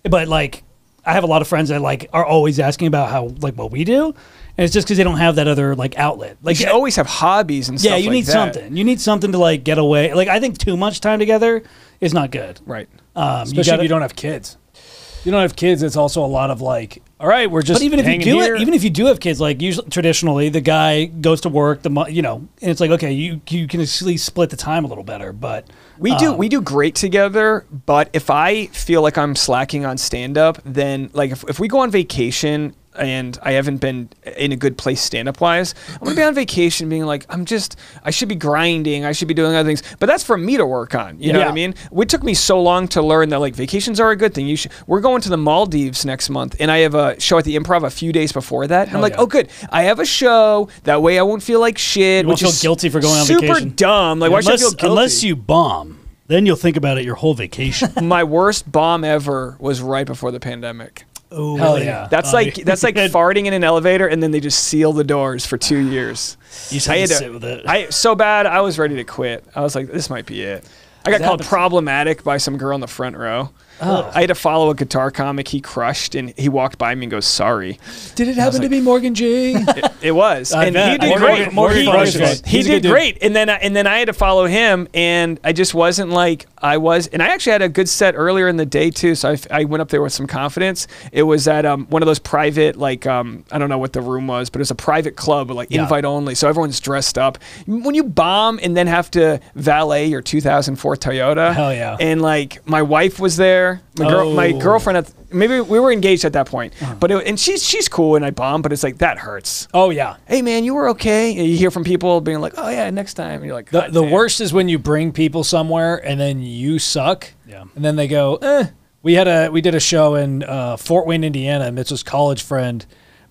[SPEAKER 4] But like, I have a lot of friends that like are always asking about how like what we do, and it's just because they don't have that other like outlet. Like
[SPEAKER 3] you always have hobbies and stuff.
[SPEAKER 4] Yeah, you need something. You need something to like get away. Like I think too much time together is not good.
[SPEAKER 3] Right.
[SPEAKER 2] Especially if you don't have kids. You don't have kids. It's also a lot of like, all right, we're just. But even if you do
[SPEAKER 4] even if you do have kids, like usually traditionally the guy goes to work, and it's like okay, you can at least split the time a little better. But
[SPEAKER 3] we do great together. But if I feel like I'm slacking on stand up, then like if we go on vacation and I haven't been in a good place stand-up wise, I'm going to be on vacation being like, I should be grinding, I should be doing other things. But that's for me to work on. You know what I mean? It took me so long to learn that like vacations are a good thing. We're going to the Maldives next month, and I have a show at the Improv a few days before that. And I'm like, oh good, I have a show. That way I won't feel like shit.
[SPEAKER 4] You won't feel guilty for going on
[SPEAKER 3] vacation.
[SPEAKER 4] Super
[SPEAKER 3] dumb. Like why should I feel guilty?
[SPEAKER 4] Unless you bomb. Then you'll think about it your whole vacation.
[SPEAKER 3] My worst bomb ever was right before the pandemic.
[SPEAKER 2] Oh, hell yeah.
[SPEAKER 3] That's like farting in an elevator and then they just seal the doors for 2 years.
[SPEAKER 4] You just had to sit with it.
[SPEAKER 3] So bad, I was ready to quit. I was like, this might be it. I got called problematic by some girl in the front row. Oh. I had to follow a guitar comic he crushed, and he walked by me and goes, sorry.
[SPEAKER 2] Did it happen to be Morgan G?
[SPEAKER 3] It was. And he did great. He did great. And then I had to follow him, and I just wasn't like I was. And I actually had a good set earlier in the day, too, so I went up there with some confidence. It was at one of those private, like, I don't know what the room was, but it was a private club, like invite only, so everyone's dressed up. When you bomb and then have to valet your 2004 Toyota.
[SPEAKER 2] Hell yeah.
[SPEAKER 3] And, like, my wife was there. My girlfriend, maybe we were engaged at that point, but and she's cool, and I bombed, but it's like that hurts.
[SPEAKER 2] Oh yeah.
[SPEAKER 3] Hey man, you were okay. And you hear from people being like, oh yeah, next time. And you're like,
[SPEAKER 2] the worst is when you bring people somewhere and then you suck. Yeah. And then they go, We did a show in Fort Wayne, Indiana. Mitchell's college friend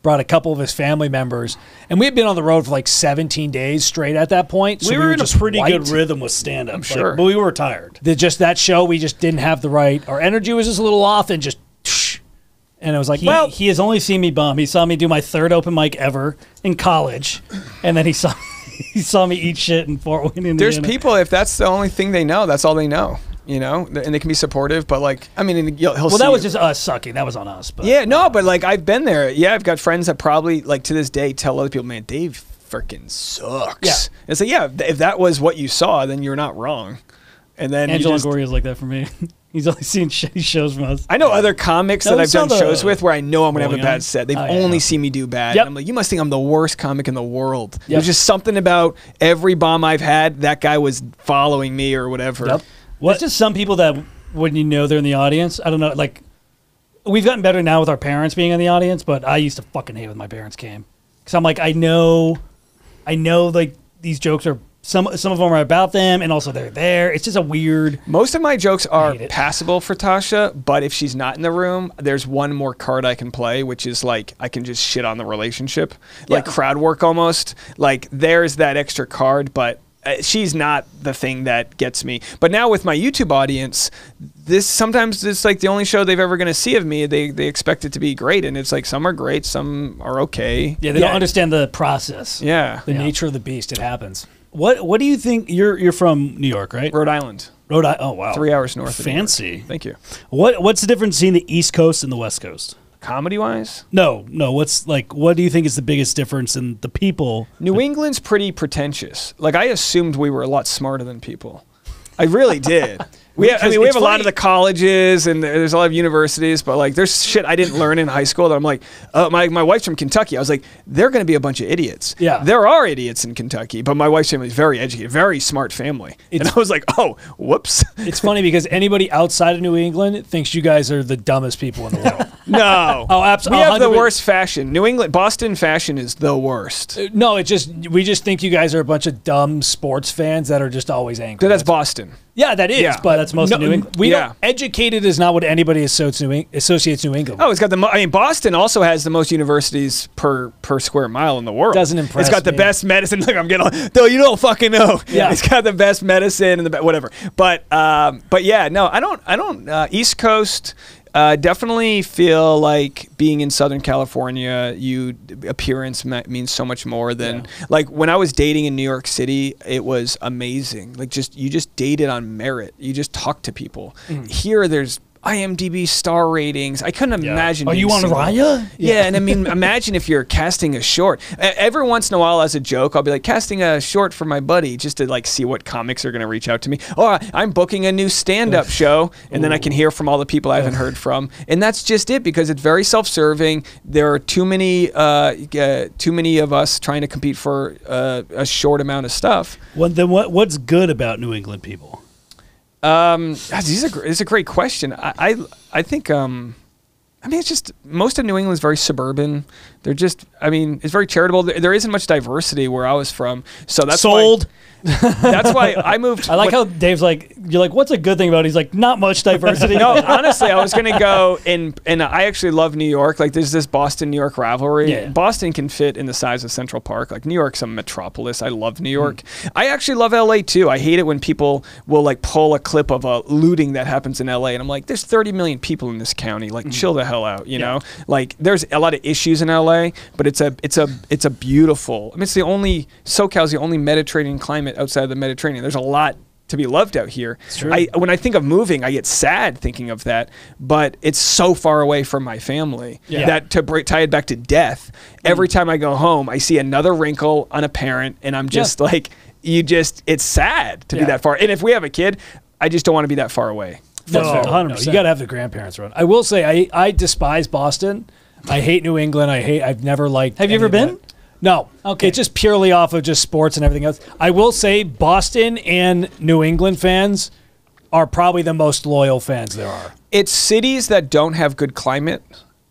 [SPEAKER 2] brought a couple of his family members, and we had been on the road for like 17 days straight at that point. So
[SPEAKER 4] we were in a pretty
[SPEAKER 2] white.
[SPEAKER 4] good rhythm with stand-up,
[SPEAKER 3] sure.
[SPEAKER 4] but we were tired.
[SPEAKER 2] That show, we just didn't have the right. Our energy was just a little off, and just. And I was like,
[SPEAKER 4] He has only seen me bum. He saw me do my 3rd open mic ever in college, and then he saw me eat shit in Fort Wayne, Indiana.
[SPEAKER 3] There's people, if that's the only thing they know, that's all they know. You know, and they can be supportive, but like, I mean, he'll
[SPEAKER 4] well,
[SPEAKER 3] see
[SPEAKER 4] that was just us sucking. That was on us. But.
[SPEAKER 3] Yeah, no, but like, I've been there. Yeah, I've got friends that probably, like, to this day tell other people, man, Dave freaking sucks.
[SPEAKER 2] Yeah.
[SPEAKER 3] It's like, yeah, if that was what you saw, then you're not wrong. And then
[SPEAKER 4] Angelo Gorria's like that for me. He's only seen shitty shows from us.
[SPEAKER 3] I know other comics that I've done shows with where I know I'm going to have a bad set. They've only seen me do bad.
[SPEAKER 2] Yep.
[SPEAKER 3] And I'm like, you must think I'm the worst comic in the world. Yep. There's just something about every bomb I've had, that guy was following me or whatever.
[SPEAKER 2] Yep.
[SPEAKER 4] There's just some people that when you know they're in the audience, I don't know, like, we've gotten better now with our parents being in the audience, but I used to fucking hate when my parents came. Because I'm like, I know, like, these jokes are, some of them are about them, and also they're there. It's just a weird...
[SPEAKER 3] Most of my jokes are passable for Tasha, but if she's not in the room, there's one more card I can play, which is like, I can just shit on the relationship. Like crowd work almost. Like, there's that extra card, but she's not the thing that gets me. But now with my YouTube audience, sometimes it's like the only show they've ever going to see of me. They expect it to be great, and it's like some are great, some are okay.
[SPEAKER 4] Yeah, they don't understand the process.
[SPEAKER 3] Yeah.
[SPEAKER 2] The nature of the beast, it happens.
[SPEAKER 4] What do you think? You're from New York, right?
[SPEAKER 3] Rhode Island.
[SPEAKER 4] Oh, wow.
[SPEAKER 3] 3 hours north of New York.
[SPEAKER 4] Fancy.
[SPEAKER 3] Thank you.
[SPEAKER 4] What's the difference between the East Coast and the West Coast?
[SPEAKER 3] Comedy-wise?
[SPEAKER 4] No. What do you think is the biggest difference in the people?
[SPEAKER 3] New England's pretty pretentious. Like, I assumed we were a lot smarter than people. I really did. We have a lot of the colleges, and there's a lot of universities, but like, there's shit I didn't learn in high school that I'm like, my wife's from Kentucky. I was like, they're going to be a bunch of idiots.
[SPEAKER 2] Yeah.
[SPEAKER 3] There are idiots in Kentucky, but my wife's family is very educated, very smart family. And I was like, oh, whoops.
[SPEAKER 2] It's funny because anybody outside of New England thinks you guys are the dumbest people in the world.
[SPEAKER 3] No.
[SPEAKER 2] Oh, absolutely.
[SPEAKER 3] We have the worst fashion. Boston fashion is the worst.
[SPEAKER 2] No, we just think you guys are a bunch of dumb sports fans that are just always angry.
[SPEAKER 3] That's Boston.
[SPEAKER 2] Yeah, that is.
[SPEAKER 3] Yeah.
[SPEAKER 2] But
[SPEAKER 4] that's most of New England.
[SPEAKER 2] Educated is not what anybody associates New England with.
[SPEAKER 3] Oh, it's got Boston also has the most universities per square mile in the world.
[SPEAKER 2] Doesn't impress
[SPEAKER 3] It's got the
[SPEAKER 2] me.
[SPEAKER 3] best medicine. Look, I'm getting. Though you don't fucking know.
[SPEAKER 2] Yeah.
[SPEAKER 3] It's got the best medicine and whatever. But yeah, no, I don't. East Coast. Definitely feel like being in Southern California, appearance means so much more than like when I was dating in New York City. It was amazing. Like you just dated on merit. You just talked to people. Here, there's IMDb star ratings. I couldn't imagine.
[SPEAKER 4] Are you on Raya?
[SPEAKER 3] Yeah, and I mean, imagine if you're casting a short. Every once in a while, as a joke, I'll be like, casting a short for my buddy, just to like see what comics are going to reach out to me. Or I'm booking a new stand-up show, and then I can hear from all the people I haven't heard from. And that's just it, because it's very self-serving. There are too many of us trying to compete for a short amount of stuff.
[SPEAKER 4] Well, then what's good about New England people?
[SPEAKER 3] It's a great question. I think it's just most of New England is very suburban. They're just, it's very charitable. There isn't much diversity where I was from, so that's
[SPEAKER 4] sold.
[SPEAKER 3] That's why I moved.
[SPEAKER 4] I like how Dave's like, you're like, what's a good thing about it? He's like, not much diversity.
[SPEAKER 3] No, honestly, I was gonna go and I actually love New York. Like, there's this Boston-New York rivalry.
[SPEAKER 4] Yeah.
[SPEAKER 3] Boston can fit in the size of Central Park. Like, New York's a metropolis. I love New York. I actually love LA too. I hate it when people will like pull a clip of a looting that happens in LA, and I'm like, there's 30 million people in this county. Like, chill the hell out, you know? Like, there's a lot of issues in LA, but it's a beautiful. It's the only SoCal's the only Mediterranean climate outside of the Mediterranean. There's a lot to be loved out here.
[SPEAKER 4] It's true.
[SPEAKER 3] When I think of moving, I get sad thinking of that, but it's so far away from my family that to tie it back to death, every time I go home, I see another wrinkle on a parent, and I'm just like, it's sad to be that far. And if we have a kid, I just don't want to be that far away.
[SPEAKER 2] No, 100%. You got to have the grandparents around. I will say, I despise Boston. I hate New England. I've never liked.
[SPEAKER 4] Have you ever been?
[SPEAKER 2] No.
[SPEAKER 4] Okay.
[SPEAKER 2] It's just purely off of just sports and everything else. I will say Boston and New England fans are probably the most loyal fans there are.
[SPEAKER 3] It's cities that don't have good climate.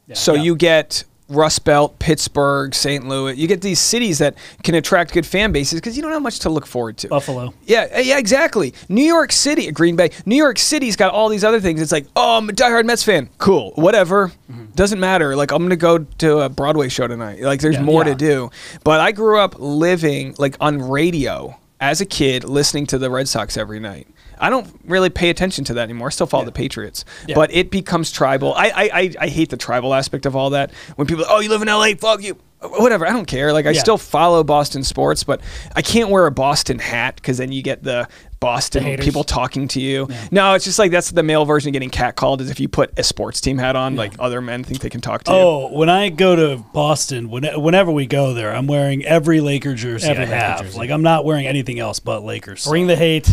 [SPEAKER 3] Yeah. So you get Rust Belt, Pittsburgh, St. Louis. You get these cities that can attract good fan bases because you don't have much to look forward to.
[SPEAKER 4] Buffalo.
[SPEAKER 3] Yeah, exactly. New York City, Green Bay. New York City's got all these other things. It's like, oh, I'm a diehard Mets fan. Cool, whatever. Doesn't matter. Like, I'm going to go to a Broadway show tonight. Like, there's more to do. But I grew up living, like, on radio as a kid, listening to the Red Sox every night. I don't really pay attention to that anymore. I still follow the Patriots. But it becomes tribal. I hate the tribal aspect of all that. When people, oh, you live in L.A., fuck you. Whatever, I don't care. Like, I still follow Boston sports, but I can't wear a Boston hat because then you get the Boston people talking to you. Yeah. No, it's just like that's the male version of getting catcalled, is if you put a sports team hat on, like other men think they can talk to you.
[SPEAKER 4] Oh, when I go to Boston, whenever we go there, I'm wearing every Laker jersey I have. Like, I'm not wearing anything else but Lakers.
[SPEAKER 2] Bring the hate.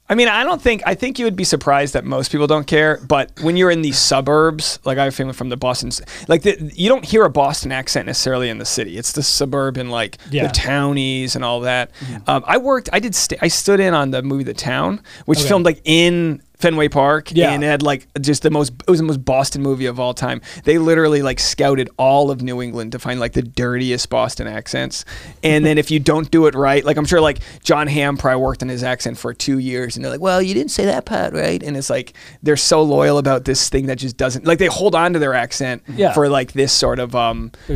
[SPEAKER 3] I mean, I think you would be surprised that most people don't care, but when you're in the suburbs, like I have family from the Boston, like you don't hear a Boston accent necessarily in the city. It's the suburban, like the townies and all that. I stood in on the movie The Town, which filmed like in Fenway Park, and it had like just it was the most Boston movie of all time. They literally like scouted all of New England to find like the dirtiest Boston accents, and then if you don't do it right, like I'm sure like John Hamm probably worked on his accent for 2 years, and they're like, well, you didn't say that part right, and it's like they're so loyal about this thing that just doesn't, like they hold on to their accent for like this sort of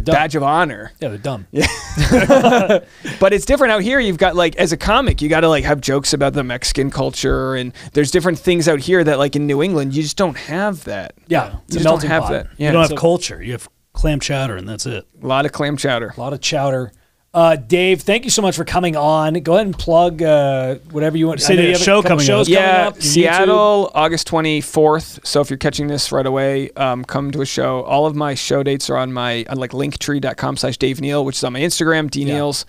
[SPEAKER 3] badge of honor.
[SPEAKER 2] Yeah, they're dumb.
[SPEAKER 3] Yeah. But it's different out here. You've got like, as a comic, you got to like have jokes about the Mexican culture, and there's different things out here that like in New England you just don't have that.
[SPEAKER 2] Yeah,
[SPEAKER 3] you just don't have that.
[SPEAKER 4] You don't have culture. You have clam chowder, and that's it.
[SPEAKER 3] A lot of clam chowder.
[SPEAKER 2] A lot of chowder. Dave, thank you so much for coming on. Go ahead and plug whatever you want.
[SPEAKER 4] Say you have a show coming up.
[SPEAKER 3] Yeah, Seattle, August 24th. So if you're catching this right away, come to a show. All of my show dates are on my like linktree.com/Dave Neal, which is on my Instagram, DNeals.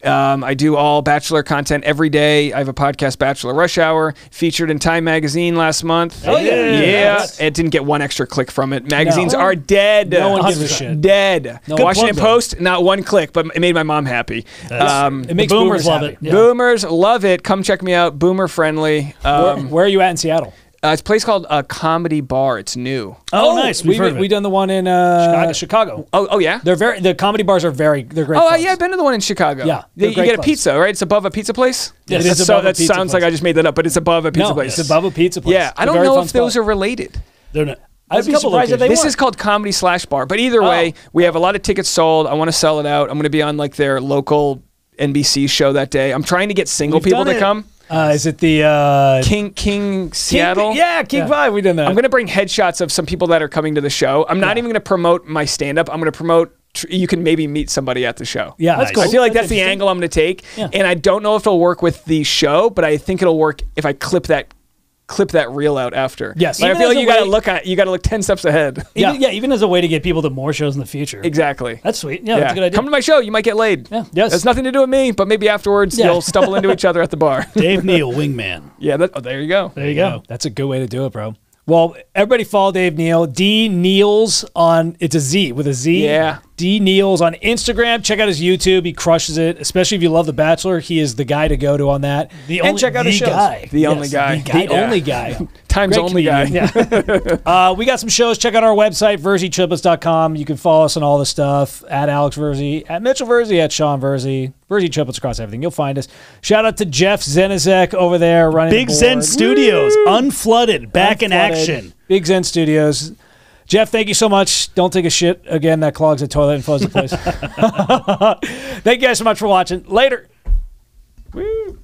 [SPEAKER 3] I do all Bachelor content every day. I have a podcast, Bachelor Rush Hour, featured in Time Magazine last month.
[SPEAKER 2] Oh, yeah.
[SPEAKER 3] It didn't get one extra click from it. Magazines are dead.
[SPEAKER 2] No one gives a shit.
[SPEAKER 3] Dead. Washington Post, not one click, but it made my mom happy.
[SPEAKER 2] It makes boomers love it.
[SPEAKER 3] Yeah. Boomers love it. Come check me out. Boomer friendly.
[SPEAKER 2] Where are you at in Seattle?
[SPEAKER 3] It's a place called Comedy Bar. It's new.
[SPEAKER 2] Oh, nice. We've done the one in Chicago.
[SPEAKER 3] Oh yeah.
[SPEAKER 2] The comedy bars are they're great.
[SPEAKER 3] Oh yeah, I've been to the one in Chicago.
[SPEAKER 2] Yeah,
[SPEAKER 3] you get a pizza, right? It's above a pizza place.
[SPEAKER 2] Yes,
[SPEAKER 3] that sounds like I just made that up, but it's above a pizza place.
[SPEAKER 2] It's above a pizza place.
[SPEAKER 3] Yeah, I don't know if those are related.
[SPEAKER 4] They're not.
[SPEAKER 2] I'd be surprised if they
[SPEAKER 3] This is called Comedy/Bar, but either way, we have a lot of tickets sold. I want to sell it out. I'm going to be on like their local NBC show that day. I'm trying to get single people to come.
[SPEAKER 2] Is it the
[SPEAKER 3] King Seattle?
[SPEAKER 2] King 5. We did that.
[SPEAKER 3] I'm going to bring headshots of some people that are coming to the show. I'm not even going to promote my stand-up. I'm going to promote. You can maybe meet somebody at the show.
[SPEAKER 2] Yeah, that's cool.
[SPEAKER 3] I feel like that's the angle I'm going to take, and I don't know if it'll work with the show, but I think it'll work if I clip that reel out after.
[SPEAKER 2] Yes,
[SPEAKER 3] like, I feel like you got to look 10 steps ahead.
[SPEAKER 4] Even as a way to get people to more shows in the future.
[SPEAKER 3] Exactly.
[SPEAKER 4] That's sweet. Yeah, that's a good idea.
[SPEAKER 3] Come to my show, you might get laid.
[SPEAKER 2] Yeah. Yes.
[SPEAKER 3] It's nothing to do with me, but maybe afterwards you'll stumble into each other at the bar.
[SPEAKER 4] Dave Neal, wingman.
[SPEAKER 3] Yeah, there you go.
[SPEAKER 4] There you go.
[SPEAKER 2] That's a good way to do it, bro. Well, everybody follow Dave Neal. D Neals on, it's a Z with a Z.
[SPEAKER 3] Yeah.
[SPEAKER 2] D Neals on Instagram. Check out his YouTube. He crushes it, especially if you love The Bachelor. He is the guy to go to on that.
[SPEAKER 3] And check out his shows.
[SPEAKER 2] The only guy. The only guy.
[SPEAKER 3] Times only guy.
[SPEAKER 2] Yeah. We got some shows. Check out our website, VirziTriplets.com. You can follow us on all the stuff. At Alex Virzi, at Mitchell Virzi, at Sean Virzi. Virzi Triplets across everything. You'll find us. Shout out to Jeff Zenizek over there running
[SPEAKER 4] Big Zen Studios, unflooded, back in action.
[SPEAKER 2] Big Zen Studios. Jeff, thank you so much. Don't take a shit again. That clogs the toilet and flows the place. Thank you guys so much for watching. Later.
[SPEAKER 3] Woo.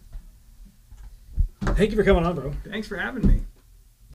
[SPEAKER 2] Thank you for coming on, bro.
[SPEAKER 3] Thanks for having me.